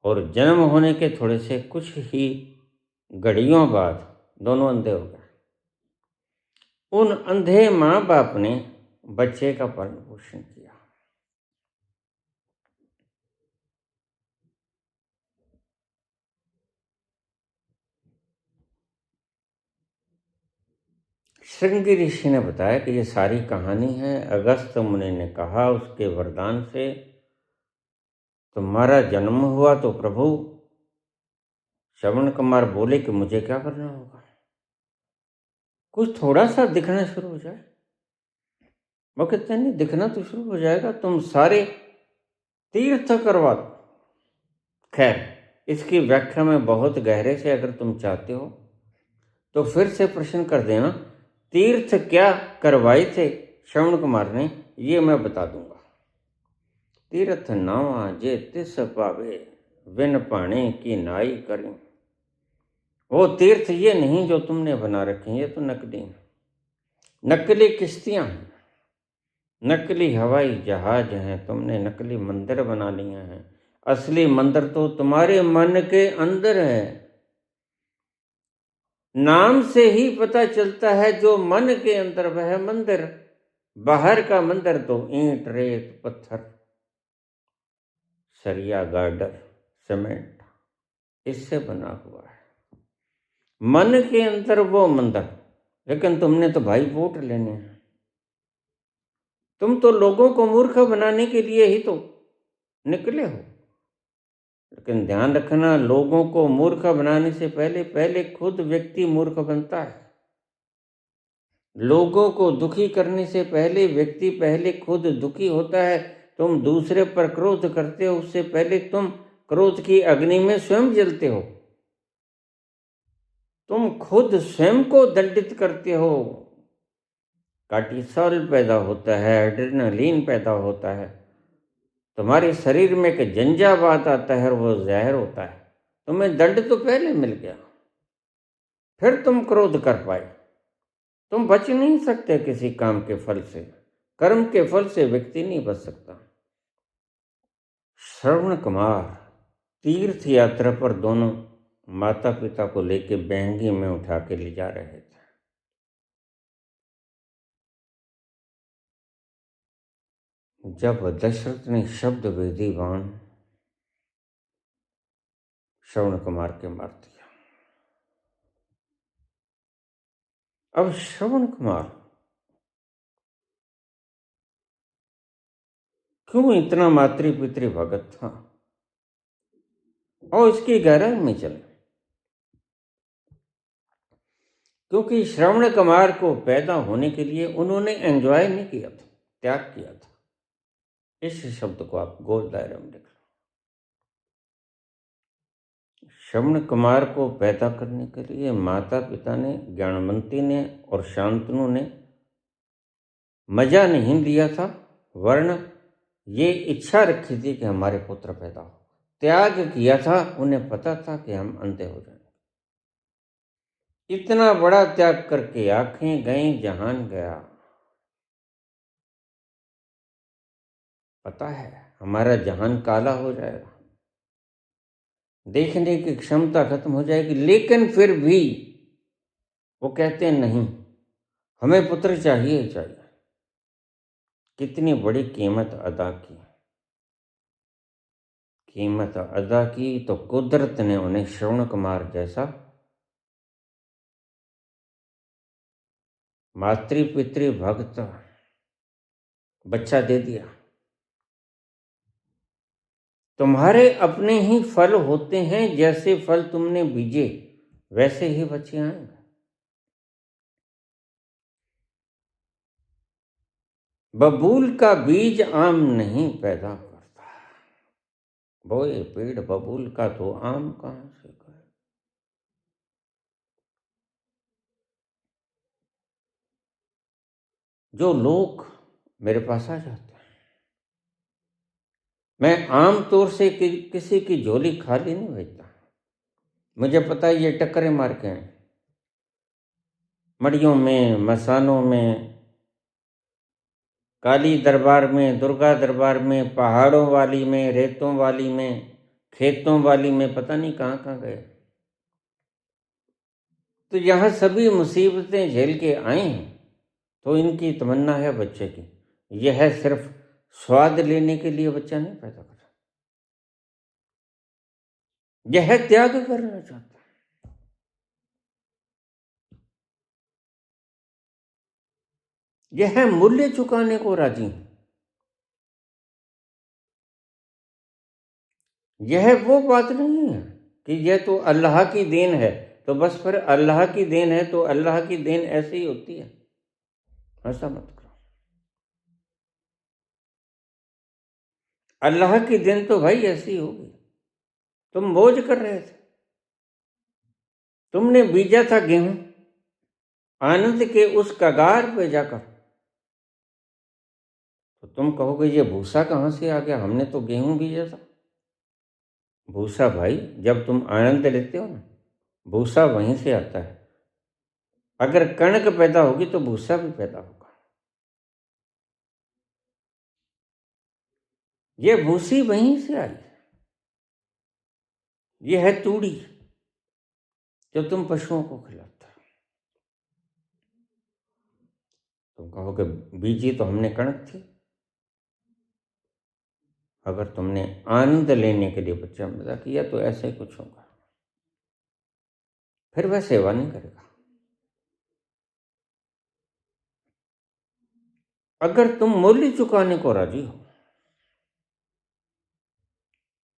और जन्म होने के थोड़े से कुछ ही घड़ियों बाद दोनों अंधे हो गए। उन अंधे माँ बाप ने बच्चे का पालन पोषण किया। श्रृंगी ऋषि ने बताया कि ये सारी कहानी है। अगस्त मुनि ने कहा उसके वरदान से तुम्हारा जन्म हुआ तो प्रभु श्रवण कुमार बोले कि मुझे क्या करना होगा, कुछ थोड़ा सा दिखना शुरू हो जाए। वो कहते नहीं, दिखना तो शुरू हो जाएगा, तुम सारे तीर्थ करवा दो। खैर, इसकी व्याख्या में बहुत गहरे से अगर तुम चाहते हो तो फिर से प्रश्न कर देना, तीर्थ क्या करवाए थे श्रवण कुमार ने, ये मैं बता दूंगा। तीर्थ नावा जे तिस पावे विन पाने की नाई करें। वो तीर्थ ये नहीं जो तुमने बना रखे हैं, ये तो नकली हैं, नकली किश्तियां हैं, नकली हवाई जहाज हैं, तुमने नकली मंदिर बना लिए हैं। असली मंदिर तो तुम्हारे मन के अंदर है। नाम से ही पता चलता है जो मन के अंदर वह मंदिर, बाहर का मंदिर तो ईंट रेत पत्थर सरिया गार्डर सीमेंट इससे बना हुआ है। मन के अंदर वो मंदिर, लेकिन तुमने तो भाई वोट लेने हैं। तुम तो लोगों को मूर्ख बनाने के लिए ही तो निकले हो। लेकिन ध्यान रखना, लोगों को मूर्ख बनाने से पहले पहले खुद व्यक्ति मूर्ख बनता है। लोगों को दुखी करने से पहले व्यक्ति पहले खुद दुखी होता है। तुम दूसरे पर क्रोध करते हो, उससे पहले तुम क्रोध की अग्नि में स्वयं जलते हो। तुम खुद स्वयं को दंडित करते हो। कार्टिसोल पैदा होता है, एड्रेनलिन पैदा होता है, तुम्हारे शरीर में एक झंझावात आता है और वो जहर होता है। तुम्हें दंड तो पहले मिल गया, फिर तुम क्रोध कर पाए। तुम बच नहीं सकते किसी काम के फल से, कर्म के फल से व्यक्ति नहीं बच सकता। श्रवण कुमार तीर्थ यात्रा पर दोनों माता पिता को लेके बैंगी में उठा के ले जा रहे थे। जब दशरथ ने शब्द वेदी बाण श्रवण कुमार के मार दिया। अब श्रवण कुमार क्यों इतना मातृ पितृ भगत था, और इसकी गहराई में चले। क्योंकि श्रवण कुमार को पैदा होने के लिए उन्होंने एंजॉय नहीं किया था, त्याग किया था। इस शब्द को आप गोल दायरे में लिख लो। श्रवण कुमार को पैदा करने के लिए माता पिता ने, ज्ञानवंती ने और शांतनु ने मजा नहीं लिया था, वर्ण ये इच्छा रखी थी कि हमारे पुत्र पैदा हो। त्याग किया था, उन्हें पता था कि हम अंधे हो जाएंगे। इतना बड़ा त्याग करके आंखें गई जहान गया। पता है हमारा जहान काला हो जाएगा, देखने की क्षमता खत्म हो जाएगी, लेकिन फिर भी वो कहते हैं नहीं, हमें पुत्र चाहिए ही चाहिए। कितनी बड़ी कीमत अदा की, कीमत अदा की तो कुदरत ने उन्हें श्रवण कुमार जैसा मातृ पितृ भक्त बच्चा दे दिया। तुम्हारे अपने ही फल होते हैं, जैसे फल तुमने बीजे वैसे ही बच्चे आएंगे। बबूल का बीज आम नहीं पैदा करता, बोए पेड़ बबूल का तो आम कहां से करे। जो लोग मेरे पास आ जाते हैं, मैं आम तौर से किसी की झोली खाली नहीं भेजता। मुझे पता है ये टक्करें मार के हैं, मड़ियों में, मसानों में, काली दरबार में, दुर्गा दरबार में, पहाड़ों वाली में, रेतों वाली में, खेतों वाली में, पता नहीं कहाँ कहाँ गए। तो यहाँ सभी मुसीबतें झेल के आए हैं, तो इनकी तमन्ना है बच्चे की। यह सिर्फ स्वाद लेने के लिए बच्चा नहीं पैदा कर रहा, यह त्याग करना चाहता है। यह मूल्य चुकाने को राजी है। यह वो बात नहीं है कि यह तो अल्लाह की देन है, तो बस फिर अल्लाह की देन है तो अल्लाह की देन ऐसे ही होती है, ऐसा मत करो। अल्लाह की देन तो भाई ऐसी होगी। तुम मौज कर रहे थे, तुमने बीजा था गेहूं आनंद के उस कगार पे जाकर, तो तुम कहोगे ये भूसा कहाँ से आ गया, हमने तो गेहूं बीजा था। भूसा भाई, जब तुम आनंद लेते हो ना, भूसा वहीं से आता है। अगर कणक पैदा होगी तो भूसा भी पैदा होगा। ये भूसी वहीं से आई, ये है तूड़ी जो तुम पशुओं को खिलाता है। तुम कहोगे बीजी तो हमने कणक थी। अगर तुमने आनंद लेने के लिए बच्चा पैदा किया तो ऐसे ही कुछ होगा, फिर वह सेवा नहीं करेगा। अगर तुम मूल्य चुकाने को राजी हो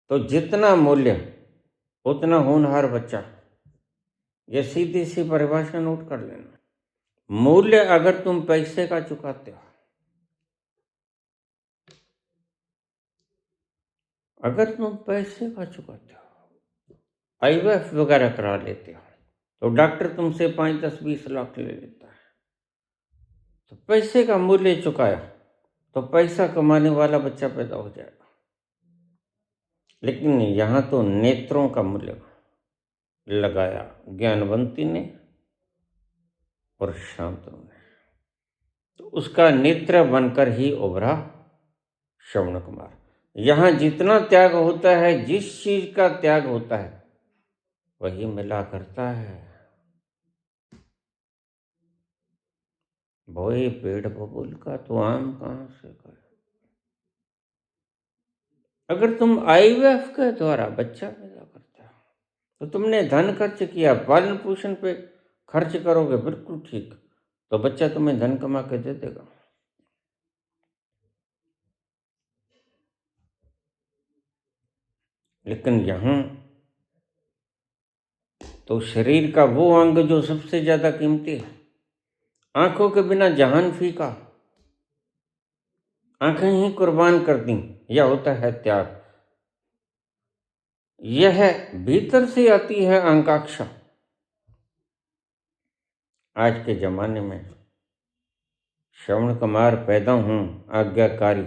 तो जितना मूल्य उतना होनहार बच्चा। ये सीधी सी परिभाषा नोट कर लेना। मूल्य अगर तुम पैसे का चुकाते हो, अगर तुम पैसे का चुकाते हो, IVF वगैरह करा लेते हो, तो डॉक्टर तुमसे 5, 10, 20 लाख ले लेता है। तो पैसे का मूल्य चुकाया तो पैसा कमाने वाला बच्चा पैदा हो जाएगा। लेकिन यहाँ तो नेत्रों का मूल्य लगाया ज्ञानवंती ने और शांतनु ने, तो उसका नेत्र बनकर ही उभरा श्रवण कुमार। यहाँ जितना त्याग होता है, जिस चीज का त्याग होता है, वही मिला करता है। भोए पेड़ बबूल का तो आम कहाँ से करे। अगर तुम IVF के द्वारा बच्चा पैदा करते हो तो तुमने धन खर्च किया, पालन पोषण पे खर्च करोगे, बिल्कुल ठीक, तो बच्चा तुम्हें धन कमा के दे देगा। लेकिन यहाँ तो शरीर का वो अंग जो सबसे ज्यादा कीमती है, आंखों के बिना जहान फीका, आंखें ही कुर्बान कर दी, यह होता है त्याग। यह भीतर से आती है आकांक्षा। आज के जमाने में श्रवण कुमार पैदा हूं आज्ञाकारी,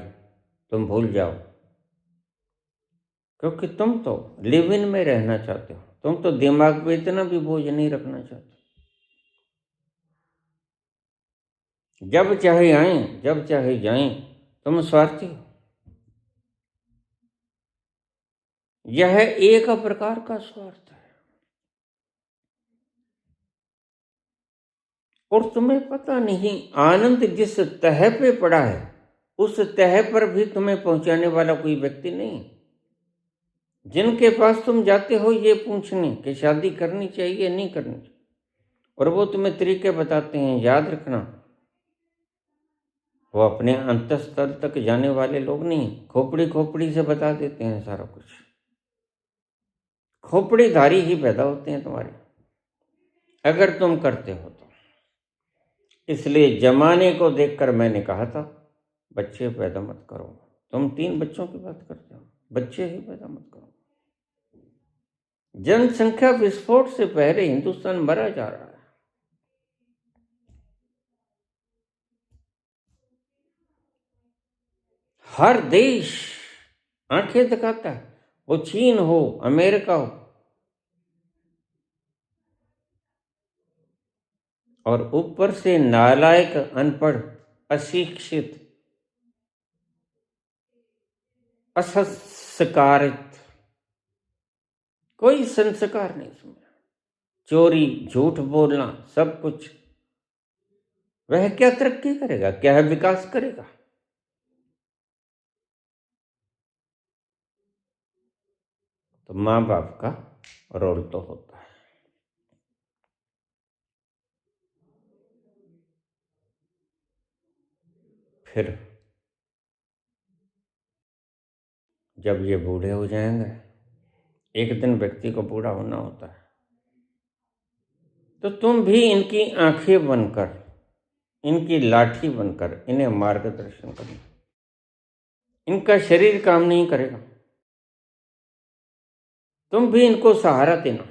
तुम भूल जाओ, क्योंकि तुम तो लिव इन में रहना चाहते हो। तुम तो दिमाग पे इतना भी बोझ नहीं रखना चाहते। जब चाहे आए, जब चाहे जाएं, तुम स्वार्थी हो। यह एक प्रकार का स्वार्थ है। और तुम्हें पता नहीं आनंद जिस तह पे पड़ा है, उस तह पर भी तुम्हें पहुंचाने वाला कोई व्यक्ति नहीं। जिनके पास तुम जाते हो ये पूछने कि शादी करनी चाहिए नहीं करनी चाहिए, और वो तुम्हें तरीके बताते हैं, याद रखना वो अपने अंतःस्थल तक जाने वाले लोग नहीं, खोपड़ी खोपड़ी से बता देते हैं सारा कुछ। खोपड़ीधारी ही पैदा होते हैं तुम्हारे, अगर तुम करते हो तो। इसलिए जमाने को देखकर मैंने कहा था बच्चे पैदा मत करो। तुम 3 बच्चों की बात करते हो, बच्चे ही पैदा मत करो। जनसंख्या विस्फोट से पहले हिंदुस्तान मरा जा रहा है। हर देश आंखें दिखाता है, वो चीन हो, अमेरिका हो, और ऊपर से नालायक, अनपढ़, अशिक्षित, असंस्कारित, कोई संस्कार नहीं इसमें, चोरी, झूठ बोलना, सब कुछ। वह क्या तरक्की करेगा, क्या विकास करेगा? तो माँ बाप का रोल तो होता है। फिर जब ये बूढ़े हो जाएंगे, एक दिन व्यक्ति को बूढ़ा होना होता है, तो तुम भी इनकी आंखें बनकर, इनकी लाठी बनकर इन्हें मार्गदर्शन करना। इनका शरीर काम नहीं करेगा, तुम भी इनको सहारा देना।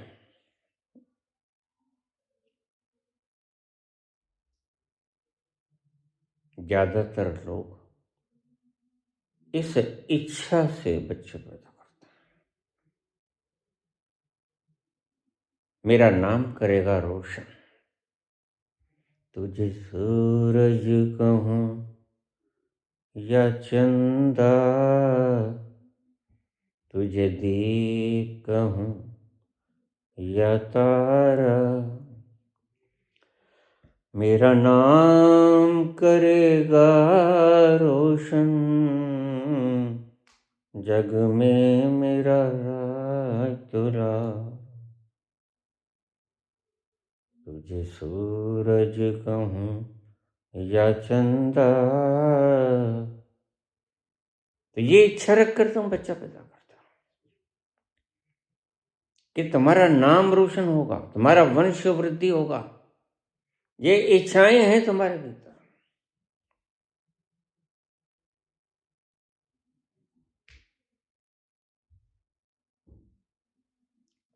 ज्यादातर लोग इस इच्छा से बच्चे पैदा करते हैं, मेरा नाम करेगा रोशन, तुझे सूरज कहूं या चंदा, तुझे दीप कहूं या तारा, मेरा नाम करेगा रोशन, जग में मेरा राज तुरा, तुझे सूरज कहूं या चंदा। तो ये इच्छा रखकर तुम बच्चा पैदा करते हो कि तुम्हारा नाम रोशन होगा, तुम्हारा वंश वृद्धि होगा। ये इच्छाएं हैं तुम्हारे भीतर।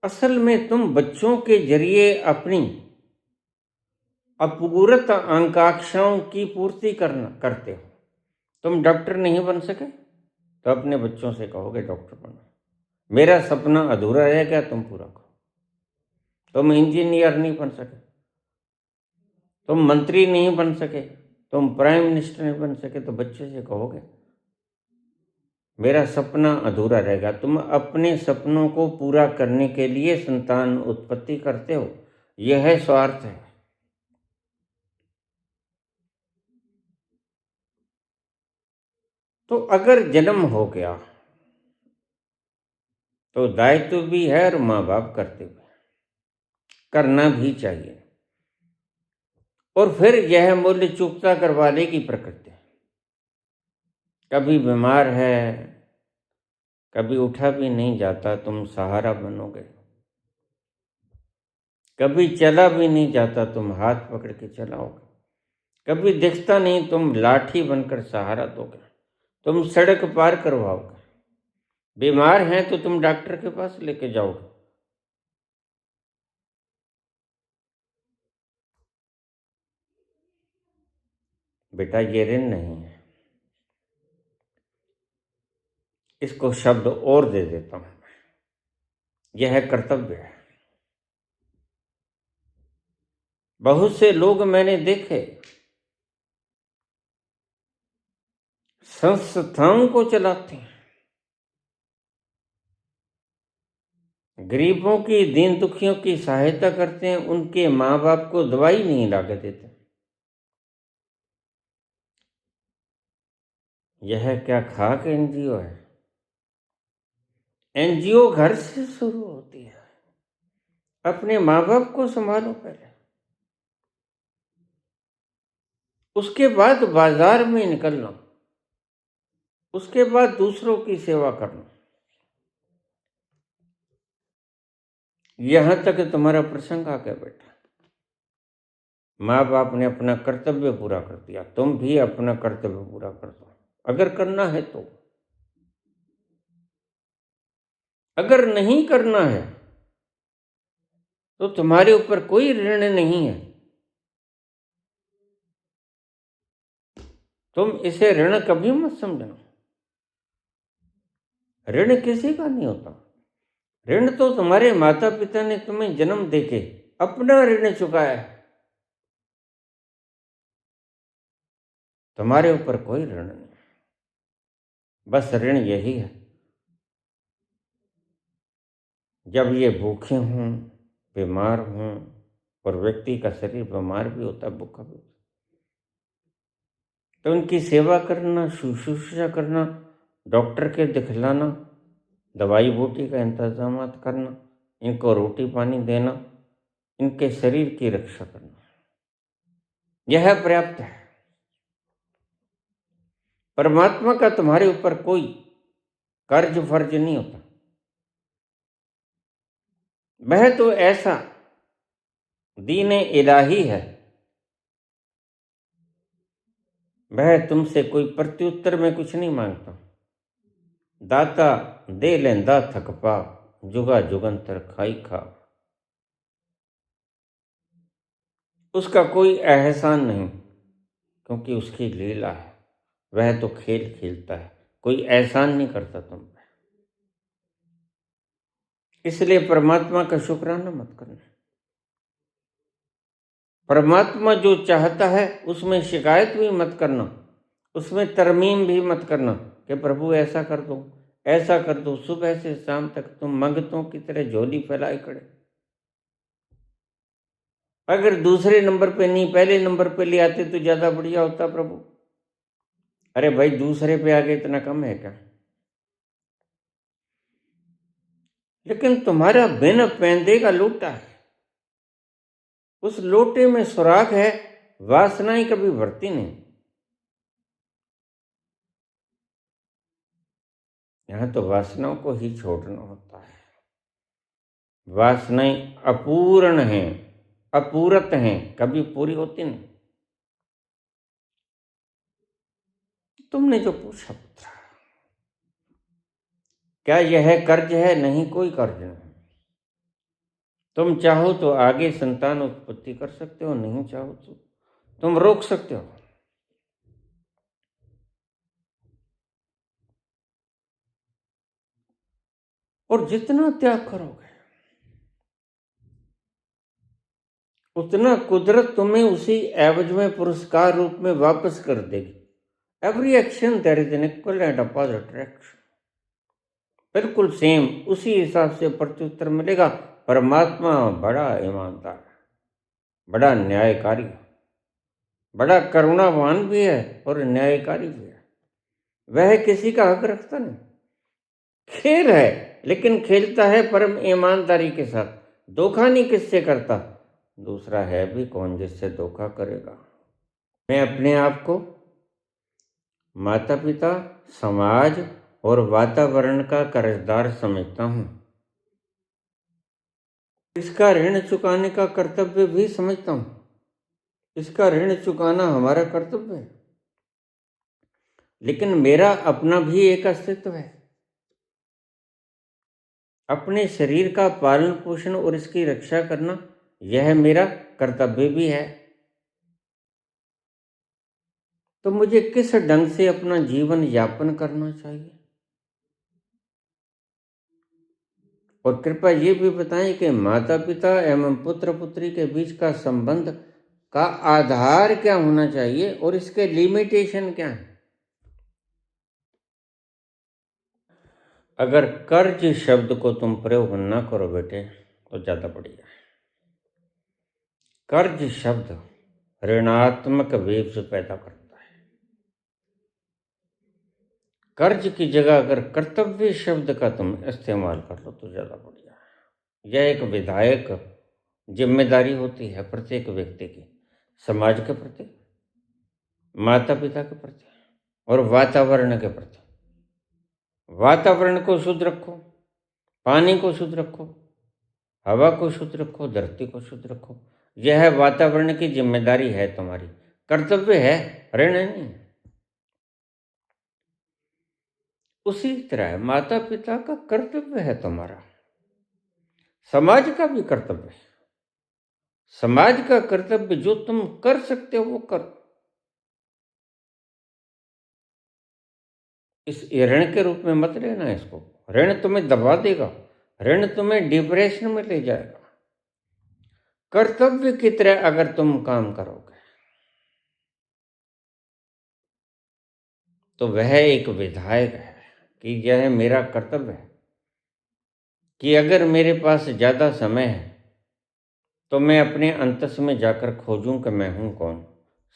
असल में तुम बच्चों के जरिए अपनी अपूर्त आकांक्षाओं की पूर्ति करते हो। तुम डॉक्टर नहीं बन सके तो अपने बच्चों से कहोगे डॉक्टर बनो। मेरा सपना अधूरा रह गया, तुम पूरा करो। तुम इंजीनियर नहीं बन सके, तुम मंत्री नहीं बन सके, तुम प्राइम मिनिस्टर नहीं बन सके, तो बच्चे से कहोगे मेरा सपना अधूरा रहेगा। तुम अपने सपनों को पूरा करने के लिए संतान उत्पत्ति करते हो, यह स्वार्थ है। तो अगर जन्म हो गया तो दायित्व भी है और माँ बाप करते हुए करना भी चाहिए। और फिर यह मूल्य चुकता करवा लेगी प्रकृति। कभी बीमार है, कभी उठा भी नहीं जाता, तुम सहारा बनोगे। कभी चला भी नहीं जाता, तुम हाथ पकड़ के चलाओगे। कभी दिखता नहीं, तुम लाठी बनकर सहारा दोगे। तुम सड़क पार करवाओगे। बीमार हैं तो तुम डॉक्टर के पास लेके जाओगे। बेटा ये ऋण नहीं है, इसको शब्द और दे देता हूं, यह कर्तव्य है। बहुत से लोग मैंने देखे संस्थाओं को चलाते हैं, गरीबों की, दीन दुखियों की सहायता करते हैं, उनके माँ बाप को दवाई नहीं ला के देते। यह क्या खाक एनजीओ है? एनजीओ घर से शुरू होती है। अपने माँ बाप को संभालो पहले, उसके बाद बाजार में निकलना, उसके बाद दूसरों की सेवा करना। यहां तक तुम्हारा प्रसंग आ गया बेटा। माँ बाप ने अपना कर्तव्य पूरा कर दिया, तुम भी अपना कर्तव्य पूरा कर दो, अगर करना है तो। अगर नहीं करना है तो तुम्हारे ऊपर कोई ऋण नहीं है। तुम इसे ऋण कभी मत समझना। ऋण किसी का नहीं होता। ऋण तो तुम्हारे माता पिता ने तुम्हें जन्म देके अपना ऋण चुकाया है। तुम्हारे ऊपर कोई ऋण नहीं, बस ऋण यही है जब ये भूखे हों, बीमार हों, और व्यक्ति का शरीर बीमार भी होता है, भूखा भी होता है, तो उनकी सेवा करना, शुश्रूषा करना, डॉक्टर के दिखलाना, दवाई बूटी का इंतजाम करना, इनको रोटी पानी देना, इनके शरीर की रक्षा करना, यह पर्याप्त है। परमात्मा का तुम्हारे ऊपर कोई कर्ज फर्ज नहीं होता। वह तो ऐसा दीन इलाही है, वह तुमसे कोई प्रत्युत्तर में कुछ नहीं मांगता। दाता दे लेंदा थक पा, जुगा जुगंतर खाई खा। उसका कोई एहसान नहीं, क्योंकि उसकी लीला है, वह तो खेल खेलता है, कोई एहसान नहीं करता तुम पे। इसलिए परमात्मा का शुक्राना मत करना। परमात्मा जो चाहता है उसमें शिकायत भी मत करना, उसमें तरमीम भी मत करना कि प्रभु ऐसा कर दो, ऐसा कर दो। सुबह से शाम तक तुम मंगतों की तरह झोली फैलाए खड़े। अगर दूसरे नंबर पे नहीं पहले नंबर पे ले आते तो ज्यादा बढ़िया होता प्रभु। अरे भाई, दूसरे पे आगे इतना कम है क्या? लेकिन तुम्हारा बिन पैंदे का लोटा है, उस लोटे में सुराख है, वासनाएं कभी भरती नहीं। यहां तो वासनाओं को ही छोड़ना होता है। वासनाएं अपूर्ण हैं, अपूरत हैं, कभी पूरी होती नहीं। तुमने जो पूछा पुत्र, क्या यह कर्ज है? नहीं, कोई कर्ज नहीं। तुम चाहो तो आगे संतान उत्पत्ति कर सकते हो, नहीं चाहो तो तुम रोक सकते हो। और जितना त्याग करोगे उतना कुदरत तुम्हें उसी एवज में पुरस्कार रूप में वापस कर देगी। Every action there is an equal and opposite reaction. बिल्कुल सेम उसी हिसाब से प्रत्युत्तर मिलेगा। परमात्मा बड़ा ईमानदार है, बड़ा न्यायकारी है, बड़ा करुणावान भी है और न्यायकारी भी है। वह किसी का हक रखता नहीं। खेल है, लेकिन खेलता है परम ईमानदारी के साथ। धोखा नहीं किससे करता। दूसरा है भी कौन जिससे धोखा करेगा। मैं अपने आप को माता पिता, समाज और वातावरण का कर्जदार समझता हूं। इसका ऋण चुकाने का कर्तव्य भी समझता हूं। इसका ऋण चुकाना हमारा कर्तव्य है। लेकिन मेरा अपना भी एक अस्तित्व है। अपने शरीर का पालन पोषण और इसकी रक्षा करना, यह मेरा कर्तव्य भी है। तो मुझे किस ढंग से अपना जीवन यापन करना चाहिए? और कृपया ये भी बताएं कि माता पिता एवं पुत्र पुत्री के बीच का संबंध का आधार क्या होना चाहिए और इसके लिमिटेशन क्या है? अगर कर्ज शब्द को तुम प्रयोग न करो बेटे तो ज्यादा बढ़िया है। कर्ज शब्द ऋणात्मक वेव्स पैदा करता है। कर्ज की जगह अगर कर्तव्य शब्द का तुम इस्तेमाल कर लो तो ज्यादा बढ़िया है। यह एक विधायक जिम्मेदारी होती है प्रत्येक व्यक्ति की, समाज के प्रति, माता पिता के प्रति और वातावरण के प्रति। वातावरण को शुद्ध रखो, पानी को शुद्ध रखो, हवा को शुद्ध रखो, धरती को शुद्ध रखो। यह वातावरण की जिम्मेदारी है तुम्हारी, कर्तव्य है, ऋण नहीं। उसी तरह माता पिता का कर्तव्य है तुम्हारा, समाज का भी कर्तव्य है। समाज का कर्तव्य जो तुम कर सकते हो वो करो। इस ऋण के रूप में मत लेना इसको, ऋण तुम्हें दबा देगा, ऋण तुम्हें डिप्रेशन में ले जाएगा। कर्तव्य की तरह अगर तुम काम करोगे तो वह एक विधायक है कि यह मेरा कर्तव्य है कि अगर मेरे पास ज़्यादा समय है तो मैं अपने अंतस में जाकर खोजूं कि मैं हूं कौन।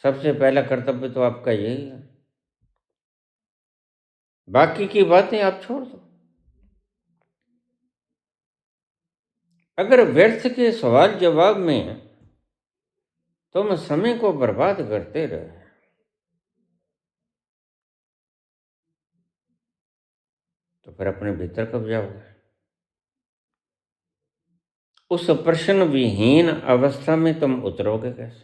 सबसे पहला कर्तव्य तो आपका यही है, बाकी की बातें आप छोड़ दो। अगर व्यर्थ के सवाल जवाब में तुम समय को बर्बाद करते रहे तो फिर अपने भीतर कब जाओगे? उस प्रश्न विहीन अवस्था में तुम उतरोगे कैसे?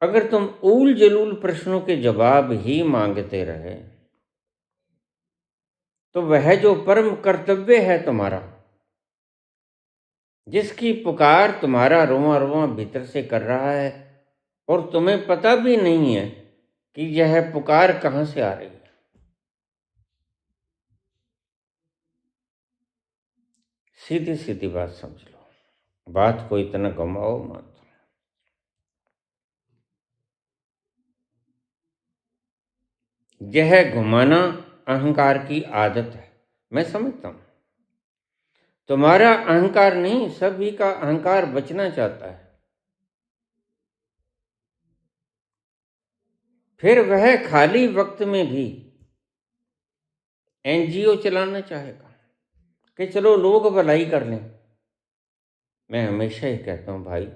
अगर तुम ऊल जलूल प्रश्नों के जवाब ही मांगते रहे तो वह जो परम कर्तव्य है तुम्हारा, जिसकी पुकार तुम्हारा रोआ रोआ भीतर से कर रहा है और तुम्हें पता भी नहीं है कि यह पुकार कहां से आ रही है। सीधी सीधी बात समझ लो, बात को इतना घुमाओ मत। यह घुमाना अहंकार की आदत है, मैं समझता हूं। तुम्हारा अहंकार नहीं, सभी का अहंकार बचना चाहता है। फिर वह खाली वक्त में भी एनजीओ चलाना चाहेगा कि चलो लोग भलाई कर लें। मैं हमेशा ही कहता हूं भाई,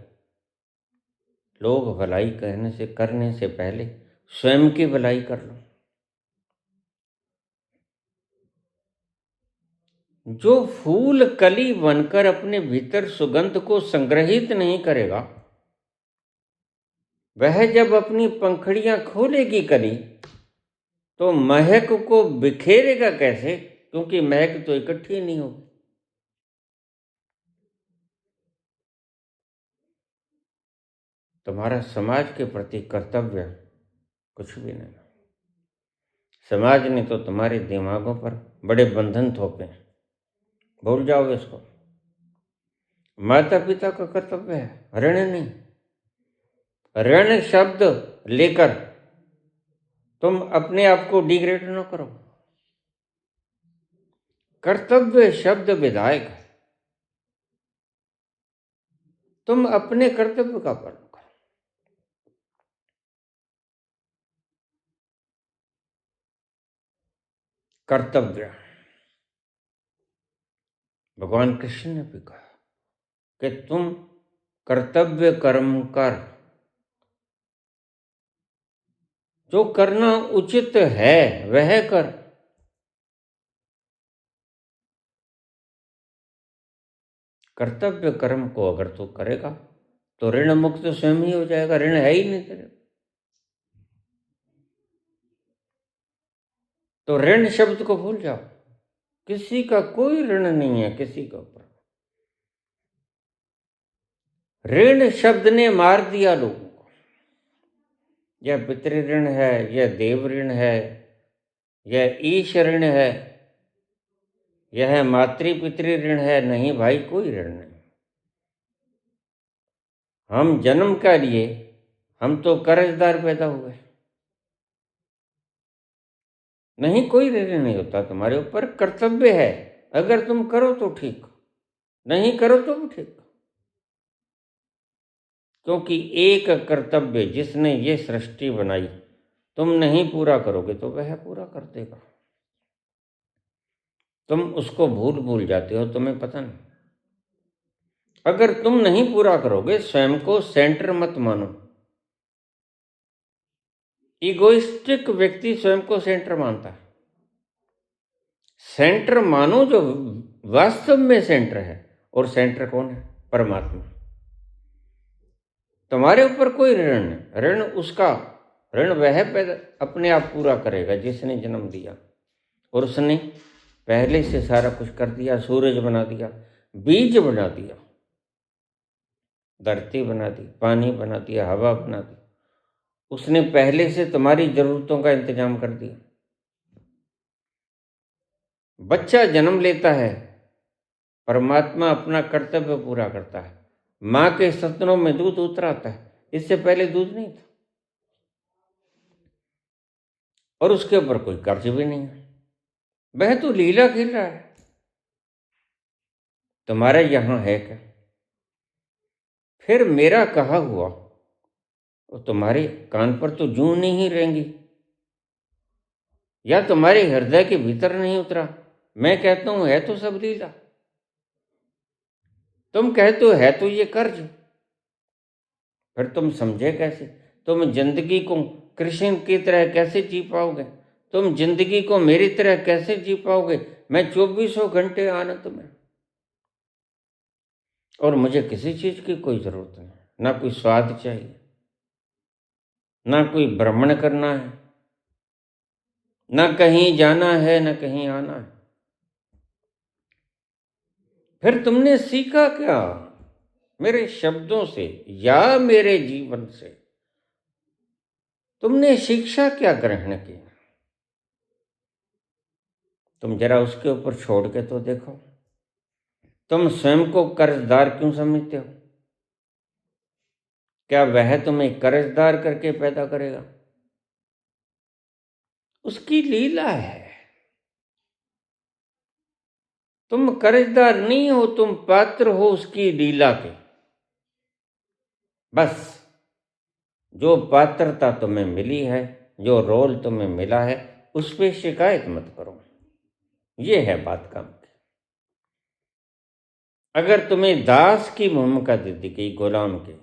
लोग भलाई करने से पहले स्वयं की भलाई कर लो। जो फूल कली बनकर अपने भीतर सुगंध को संग्रहित नहीं करेगा, वह जब अपनी पंखड़ियां खोलेगी कली तो महक को बिखेरेगा कैसे? क्योंकि महक तो इकट्ठी नहीं होगी। तुम्हारा समाज के प्रति कर्तव्य कुछ भी नहीं। समाज ने तो तुम्हारे दिमागों पर बड़े बंधन थोपे, भूल जाओ इसको। माता पिता का कर्तव्य है, ऋण नहीं। ऋण शब्द लेकर तुम अपने आप को डिग्रेड न करो। कर्तव्य शब्द विधायक है, तुम अपने कर्तव्य का पालन करो। कर्तव्य, भगवान कृष्ण ने भी कहा कि तुम कर्तव्य कर्म कर, जो करना उचित है वह कर। कर्तव्य कर्म को अगर तू करेगा तो ऋण मुक्त स्वयं ही हो जाएगा। ऋण है ही नहीं तेरे। तो ऋण शब्द को भूल जाओ, किसी का कोई ऋण नहीं है किसी के ऊपर। ऋण शब्द ने मार दिया लोगों को। यह पितृ ऋण है, यह देव ऋण है, यह ईश ऋण है, यह मातृ पितृ ऋण है। नहीं भाई, कोई ऋण नहीं। हम जन्म का लिए हम तो कर्जदार पैदा हुए। नहीं, कोई ऋण नहीं होता तुम्हारे ऊपर। कर्तव्य है, अगर तुम करो तो ठीक, नहीं करो तो भी ठीक। क्योंकि एक कर्तव्य जिसने ये सृष्टि बनाई, तुम नहीं पूरा करोगे तो वह पूरा कर देगा। तुम उसको भूल जाते हो, तुम्हें पता नहीं। अगर तुम नहीं पूरा करोगे, स्वयं को सेंटर मत मानो। इगोइस्टिक व्यक्ति स्वयं को सेंटर मानता है। सेंटर मानो जो वास्तव में सेंटर है। और सेंटर कौन है? परमात्मा। तुम्हारे ऊपर कोई ऋण नहीं। ऋण उसका, ऋण वह पैदा अपने आप पूरा करेगा जिसने जन्म दिया। और उसने पहले से सारा कुछ कर दिया। सूरज बना दिया, बीज बना दिया, धरती बना दी, पानी बना दिया, हवा बना दी। उसने पहले से तुम्हारी जरूरतों का इंतजाम कर दिया। बच्चा जन्म लेता है, परमात्मा अपना कर्तव्य पूरा करता है। माँ के स्तनों में दूध उतर आता है, इससे पहले दूध नहीं था, और उसके ऊपर कोई कर्ज भी नहीं है। वह तो लीला खेल रहा है। तुम्हारे यहां है क्या? फिर मेरा कहा हुआ वो तुम्हारे कान पर तो जूं नहीं रहेंगी, या तुम्हारे हृदय के भीतर नहीं उतरा। मैं कहता हूं है तो सब लीला, तुम कहते हो है तो ये कर्ज। फिर तुम समझे कैसे? तुम जिंदगी को कृष्ण की तरह कैसे जी पाओगे? तुम जिंदगी को मेरी तरह कैसे जी पाओगे? मैं 24 घंटे आनंद में, और मुझे किसी चीज की कोई जरूरत नहीं। ना कोई स्वाद चाहिए, ना कोई भ्रमण करना है, ना कहीं जाना है, ना कहीं आना है। फिर तुमने सीखा क्या मेरे शब्दों से या मेरे जीवन से? तुमने शिक्षा क्या ग्रहण की? तुम जरा उसके ऊपर छोड़ के तो देखो। तुम स्वयं को कर्जदार क्यों समझते हो? क्या वह तुम्हें कर्जदार करके पैदा करेगा? उसकी लीला है। तुम कर्जदार नहीं हो, तुम पात्र हो उसकी लीला के। बस जो पात्रता तुम्हें मिली है, जो रोल तुम्हें मिला है, उस पर शिकायत मत करो। ये है बात काम की। अगर तुम्हें दास की भूमिका दे दी गई, गुलाम की,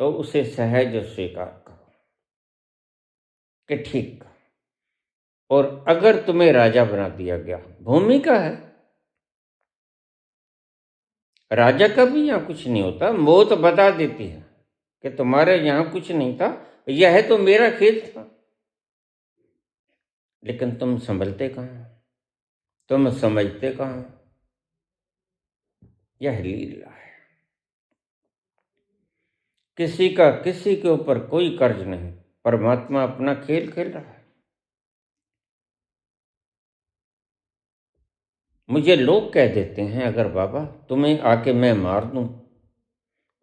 तो उसे सहज स्वीकार करो कि ठीक। और अगर तुम्हें राजा बना दिया गया, भूमिका है, राजा का भी यहां कुछ नहीं होता। मौत बता देती है कि तुम्हारे यहां कुछ नहीं था, यह तो मेरा खेत था। लेकिन तुम संभलते कहां, तुम समझते कहां? यह लीला है। किसी का किसी के ऊपर कोई कर्ज नहीं। परमात्मा अपना खेल खेल रहा है। मुझे लोग कह देते हैं, अगर बाबा तुम्हें आके मैं मार दूं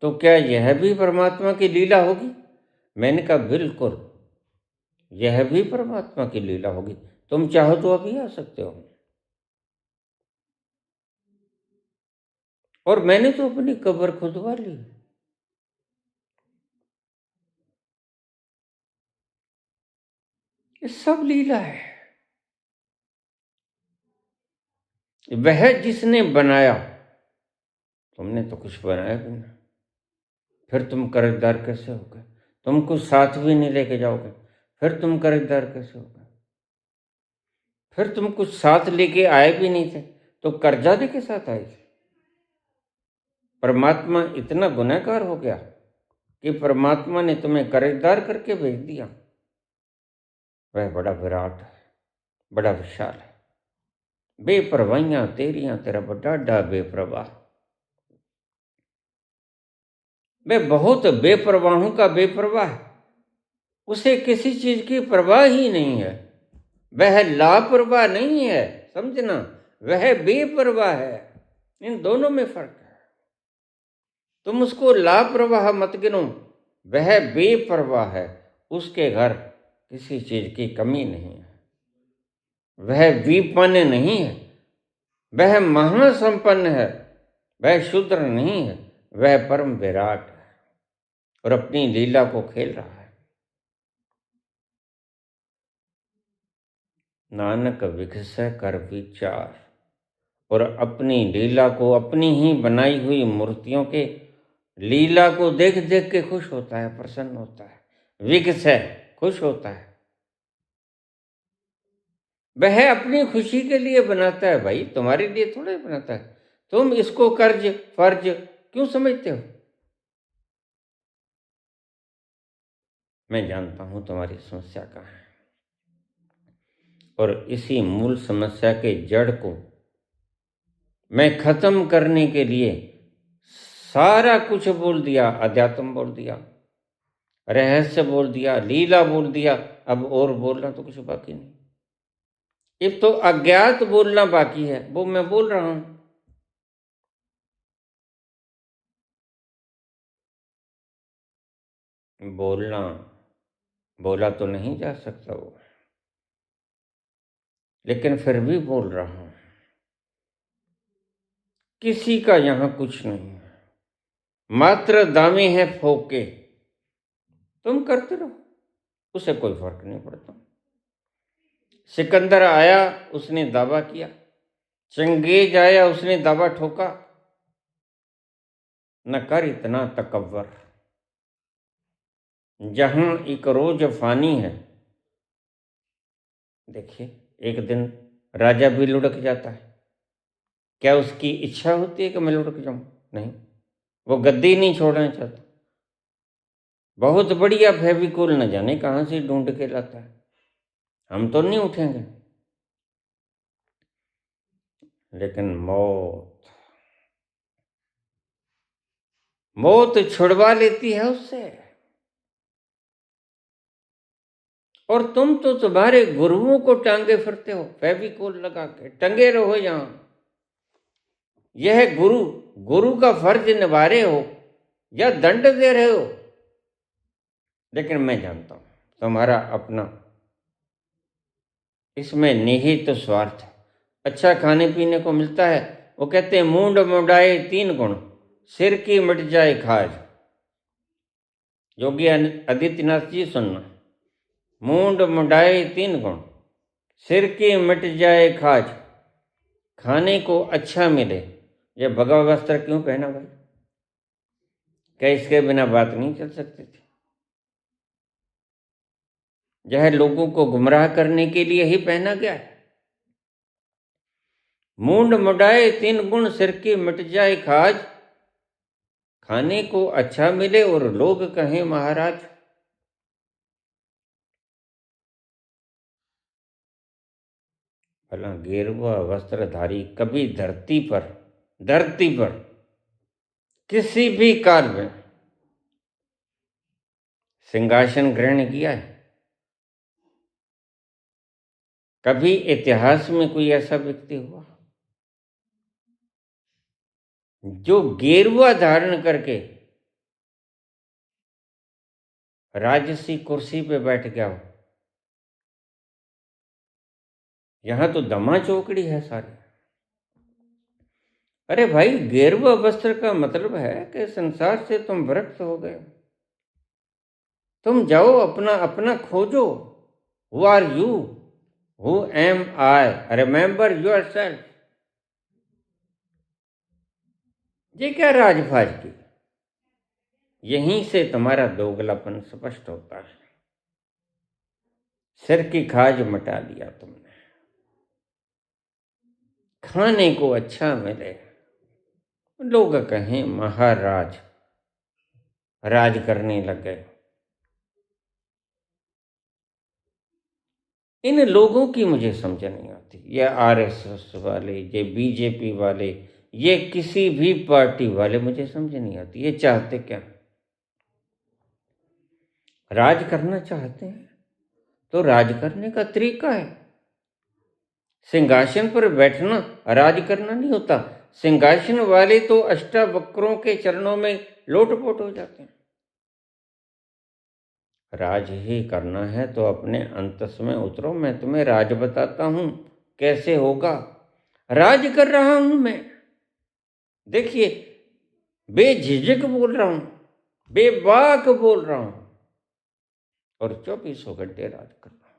तो क्या यह भी परमात्मा की लीला होगी? मैंने कहा बिल्कुल, यह भी परमात्मा की लीला होगी। तुम चाहो तो अभी आ सकते हो। और मैंने तो अपनी कब्र खुदवा ली। ये सब लीला है। वह जिसने बनाया, तुमने तो कुछ बनाया भी नहीं। फिर तुम कर्जदार कैसे होगे? तुम कुछ साथ भी नहीं लेके जाओगे, फिर तुम कर्जदार कैसे होगे? फिर तुम कुछ साथ लेके आए भी नहीं थे, तो कर्जा लेके साथ आए थे। परमात्मा इतना गुनहगार हो गया कि परमात्मा ने तुम्हें कर्जदार करके भेज दिया। वह बड़ा विराट है, बड़ा विशाल है। बेपरवाहियां तेरियां तेरा बड़ा बेपरवाह। वह बहुत बेपरवाहों का बेपरवाह। उसे किसी चीज की परवाह ही नहीं है। वह लापरवाह नहीं है, समझना, वह बेपरवाह है। इन दोनों में फर्क है। तुम उसको लापरवाह मत गिनो, वह बेपरवाह है। उसके घर किसी चीज की कमी नहीं है। वह विपन्न नहीं है, वह महासंपन्न है। वह शूद्र नहीं है, वह परम विराट है और अपनी लीला को खेल रहा है। नानक विकसै कर विचार। और अपनी लीला को, अपनी ही बनाई हुई मूर्तियों के लीला को देख देख के खुश होता है, प्रसन्न होता है। विकसै, खुश होता है। वह अपनी खुशी के लिए बनाता है भाई, तुम्हारे लिए थोड़ा ही बनाता है। तुम इसको कर्ज फर्ज क्यों समझते हो? मैं जानता हूं तुम्हारी समस्या कहाँ है, और इसी मूल समस्या के जड़ को मैं खत्म करने के लिए सारा कुछ बोल दिया। अध्यात्म बोल दिया, रहस्य बोल दिया, लीला बोल दिया। अब और बोलना तो कुछ बाकी नहीं। अब तो अज्ञात बोलना बाकी है, वो मैं बोल रहा हूं। बोलना बोला तो नहीं जा सकता वो, लेकिन फिर भी बोल रहा हूं। किसी का यहां कुछ नहीं है, मात्र दामे हैं फोके। तुम करते रहो, उसे कोई फर्क नहीं पड़ता। सिकंदर आया, उसने दावा किया। चंगेज आया, उसने दावा ठोका। न कर इतना तकव्वर, जहां एक रोज फानी है। देखिए, एक दिन राजा भी लुढ़क जाता है। क्या उसकी इच्छा होती है कि मैं लुढ़क जाऊं? नहीं, वो गद्दी नहीं छोड़ना चाहता। बहुत बढ़िया फेविकोल न जाने कहां से ढूंढ के लाता है। हम तो नहीं उठेंगे, लेकिन मौत छुड़वा लेती है उससे। और तुम तो तुम्हारे गुरुओं को टांगे फिरते हो, फेविकोल लगा के टंगे रहो यहां। यह गुरु का फर्ज निभा रहे हो या दंड दे रहे हो? लेकिन मैं जानता हूं तुम्हारा अपना इसमें निहित स्वार्थ है। अच्छा खाने पीने को मिलता है, वो कहते हैं मूंड मुंडाए 3 गुण, सिर की मिट जाए खाज। योगी आदित्यनाथ जी सुनना, मूंड मुंडाए 3 गुण, सिर की मिट जाए खाज, खाने को अच्छा मिले। ये भगवा वस्त्र क्यों पहना भाई? क्या इसके बिना बात नहीं चल सकती थी? यह लोगों को गुमराह करने के लिए ही पहना गया है। मूंड मुंडाए 3 गुण, सिर की मिट जाए खाज, खाने को अच्छा मिले और लोग कहें महाराज। भला गेरुआ वस्त्रधारी कभी धरती पर किसी भी काल में सिंहासन ग्रहण किया है? कभी इतिहास में कोई ऐसा व्यक्ति हुआ जो गेरुआ धारण करके राजसी कुर्सी पे बैठ गया हो? यहां तो दमा चौकड़ी है सारी। अरे भाई, गेरुआ वस्त्र का मतलब है कि संसार से तुम विरक्त हो गए। तुम जाओ, अपना अपना खोजो। Who are you? Who am I? Remember yourself. ये क्या राजभाज की? यहीं से तुम्हारा दोगलापन स्पष्ट होता है। सिर की खाज मटा लिया तुमने। खाने को अच्छा मिले, लोग कहें महाराज, राज करने लग गए। इन लोगों की मुझे समझ नहीं आती। ये आरएसएस वाले, ये बीजेपी वाले, ये किसी भी पार्टी वाले, मुझे समझ नहीं आती ये चाहते क्या। राज करना चाहते हैं तो राज करने का तरीका है। सिंहासन पर बैठना राज करना नहीं होता। सिंहासन वाले तो अष्टावक्रों के चरणों में लोटपोट हो जाते हैं। राज ही करना है तो अपने अंतस में उतरो। मैं तुम्हें राज बताता हूं कैसे होगा। राज कर रहा हूं मैं, देखिए, बेझिझक बोल रहा हूं, बेबाक बोल रहा हूं, और 24 घंटे राज कर रहा हूं।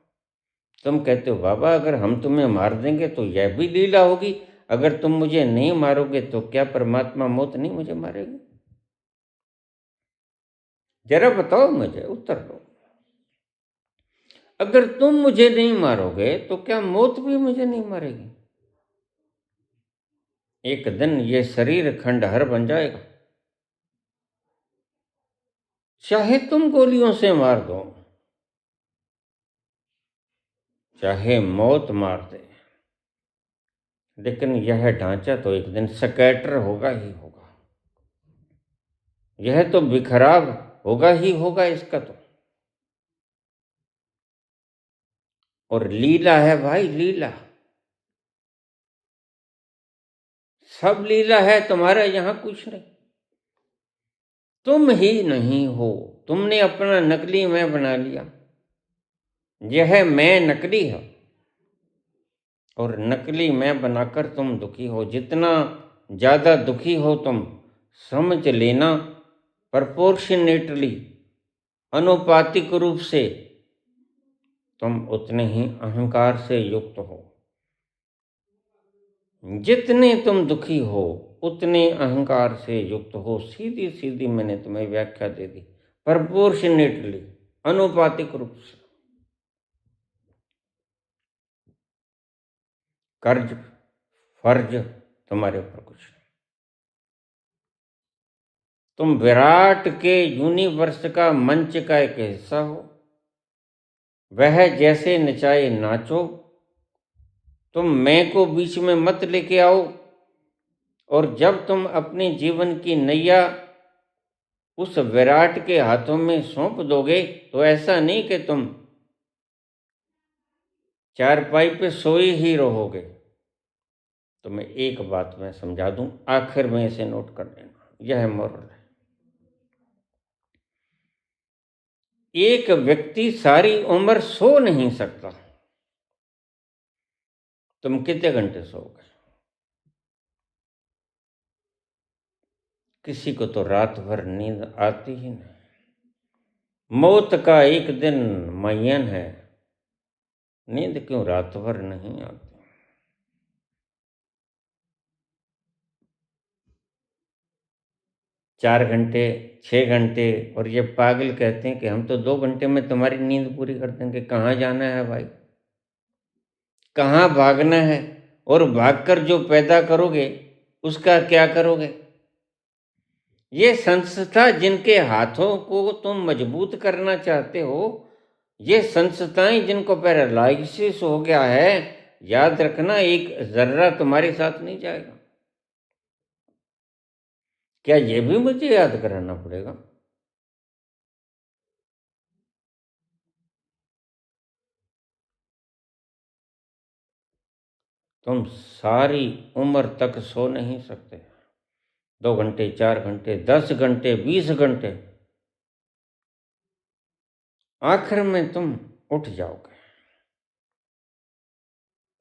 तुम कहते हो बाबा, अगर हम तुम्हें मार देंगे तो यह भी लीला होगी। अगर तुम मुझे नहीं मारोगे तो क्या परमात्मा मौत नहीं मुझे मारेगी? जरा बताओ, मुझे उत्तर दो। अगर तुम मुझे नहीं मारोगे तो क्या मौत भी मुझे नहीं मारेगी? एक दिन ये शरीर खंडहर बन जाएगा। चाहे तुम गोलियों से मार दो, चाहे मौत मार दे, लेकिन यह ढांचा तो एक दिन स्कैटर होगा ही होगा। यह तो बिखराव होगा ही होगा इसका तो। और लीला है भाई, लीला। सब लीला है, तुम्हारा यहाँ कुछ नहीं। तुम ही नहीं हो, तुमने अपना नकली मैं बना लिया। यह मैं नकली है और नकली मैं बनाकर तुम दुखी हो। जितना ज़्यादा दुखी हो तुम, समझ लेना प्रपोर्शनेटली, अनुपातिक रूप से तुम उतने ही अहंकार से युक्त हो। जितने तुम दुखी हो उतने अहंकार से युक्त हो। सीधी सीधी मैंने तुम्हें व्याख्या दे दी, प्रपोर्शनेटली, अनुपातिक रूप से। कर्ज फर्ज तुम्हारे ऊपर कुछ नहीं। तुम विराट के यूनिवर्स का मंच का एक हिस्सा हो। वह जैसे नचाए नाचो, तुम मैं को बीच में मत लेके आओ। और जब तुम अपने जीवन की नैया उस विराट के हाथों में सौंप दोगे, तो ऐसा नहीं कि तुम चारपाई पे सोए ही रहोगे। तुम्हें एक बात मैं समझा दूं, आखिर में इसे नोट कर लेना, यह मोरल है। एक व्यक्ति सारी उम्र सो नहीं सकता। तुम कितने घंटे सोओगे? किसी को तो रात भर नींद आती ही नहीं। मौत का एक दिन मुअय्यन है, नींद क्यों रात भर नहीं आती? 4 घंटे, 6 घंटे, और ये पागल कहते हैं कि हम तो 2 घंटे में तुम्हारी नींद पूरी कर देंगे। कहाँ जाना है भाई, कहाँ भागना है? और भागकर जो पैदा करोगे उसका क्या करोगे? ये संस्था जिनके हाथों को तुम मजबूत करना चाहते हो, ये संस्थाएं जिनको पैरालाइसिस हो गया है, याद रखना एक जर्रा तुम्हारे साथ नहीं जाएगा। क्या ये भी मुझे याद कराना पड़ेगा? तुम सारी उम्र तक सो नहीं सकते। 2 घंटे, 4 घंटे, 10 घंटे, 20 घंटे, आखिर में तुम उठ जाओगे।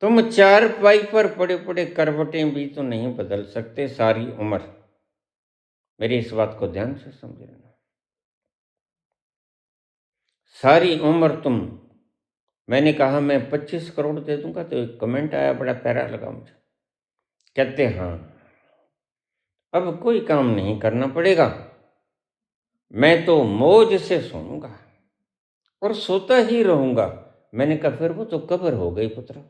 तुम चारपाई पर पड़े पड़े करवटें भी तो नहीं बदल सकते सारी उम्र। मेरी इस बात को ध्यान से समझ लेना। सारी उम्र तुम, मैंने कहा मैं 25 करोड़ दे दूंगा, तो एक कमेंट आया, बड़ा प्यारा लगा मुझे। कहते हाँ, अब कोई काम नहीं करना पड़ेगा, मैं तो मौज से सोऊंगा और सोता ही रहूंगा। मैंने कहा फिर वो तो कब्र हो गई पुत्र।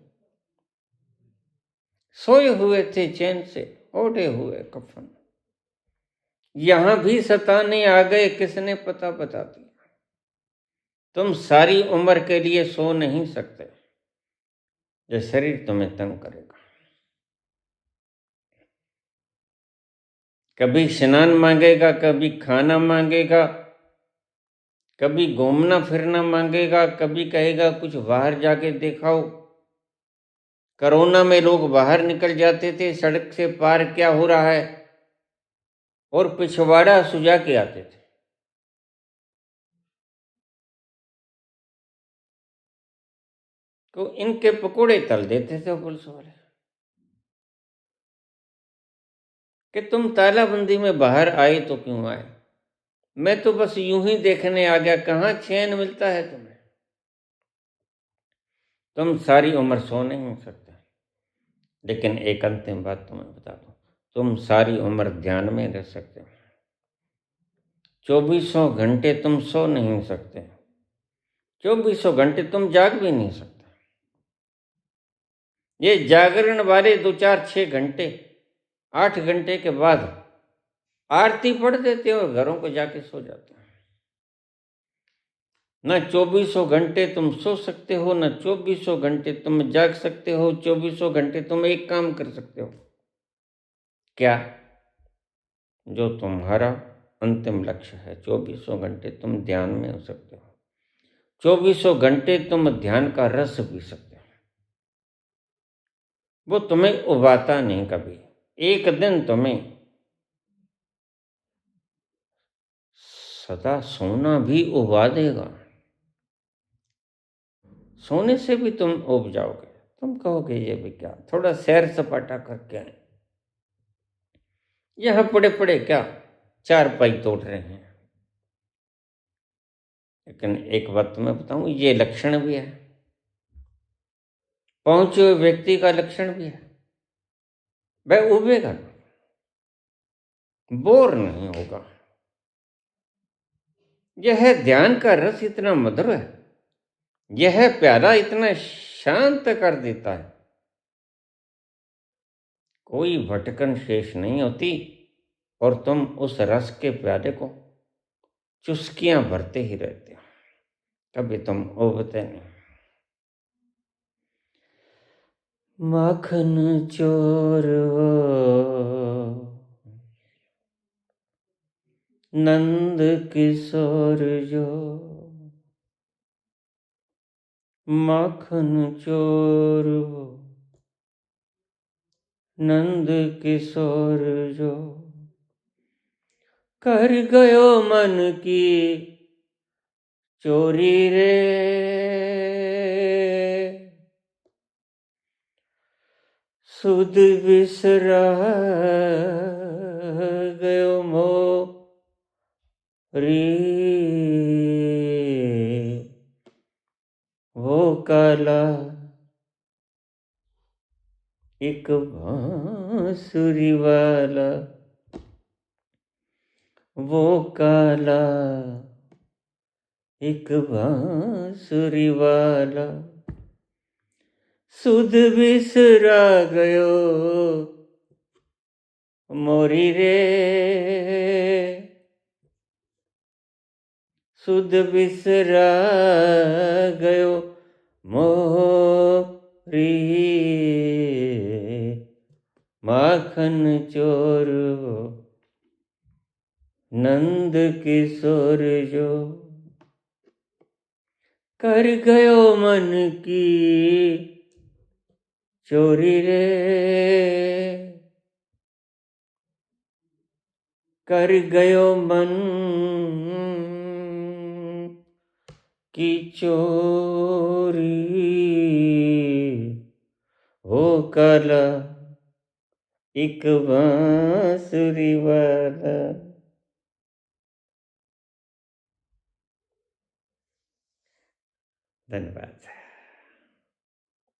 सोए हुए थे चैन से, ओढ़े हुए कफन, यहां भी सताने आ गए, किसने पता बता दिया। तुम सारी उम्र के लिए सो नहीं सकते, ये शरीर तुम्हें तंग करेगा। कभी स्नान मांगेगा, कभी खाना मांगेगा, कभी घूमना फिरना मांगेगा, कभी कहेगा कुछ बाहर जाके दिखाओ। कोरोना में लोग बाहर निकल जाते थे, सड़क से पार क्या हो रहा है, और पिछवाड़ा सुझा के आते थे। तो इनके पकोड़े तल देते थे पुलिस वाले कि तुम तालाबंदी में बाहर आए तो क्यों आए? मैं तो बस यूं ही देखने आ गया। कहाँ चैन मिलता है तुम्हें? तुम सारी उम्र सो नहीं सकते। लेकिन एक अंतिम बात तुम्हें बता दूं, तुम सारी उम्र ध्यान में रह सकते हो। 2400 घंटे तुम सो नहीं सकते, 2400 घंटे तुम जाग भी नहीं सकते। ये जागरण वाले 2, 4, 6 घंटे, 8 घंटे के बाद आरती पढ़ देते हो और घरों को जाके सो जाते हैं। न 2400 घंटे तुम सो सकते हो, न 2400 घंटे तुम जाग सकते हो। 2400 घंटे तुम एक काम कर सकते हो। क्या? जो तुम्हारा अंतिम लक्ष्य है, 2400 घंटे तुम ध्यान में हो सकते हो। 2400 घंटे तुम ध्यान का रस पी सकते हो। वो तुम्हें उबाता नहीं कभी। एक दिन तुम्हें सदा सोना भी उबा देगा। सोने से भी तुम उब जाओगे। तुम कहोगे ये भी क्या, थोड़ा सैर सपाटा करके आए, यह पड़े पड़े क्या चार पाई तोड़ रहे हैं। लेकिन एक बात तुम्हें बताऊं, ये लक्षण भी है, पहुंचे हुए व्यक्ति का लक्षण भी है। वह उबेगा ना, बोर नहीं होगा। यह ध्यान का रस इतना मधुर है, यह प्याला इतना शांत कर देता है, कोई भटकन शेष नहीं होती और तुम उस रस के प्याले को चुस्कियां भरते ही रहते हो, कभी तुम उबते नहीं। माखन चोर नंद किशोर जो, माखन चोर नंद किशोर जो, कर गयो मन की चोरी रे, सुध बिसरा गयो मोरी, वो काला एक बांसुरी वाला, वो काला एक बांसुरी वाला, सुध बिसरा गयो मोरी रे, सुध बिसरा गयो मोरी, माखन चोर नंद किशोर जो, कर गयो मन की चोरी रे, कर गयो मन की चोरी, हो काला एक बांसुरी वाला। धन्यवाद।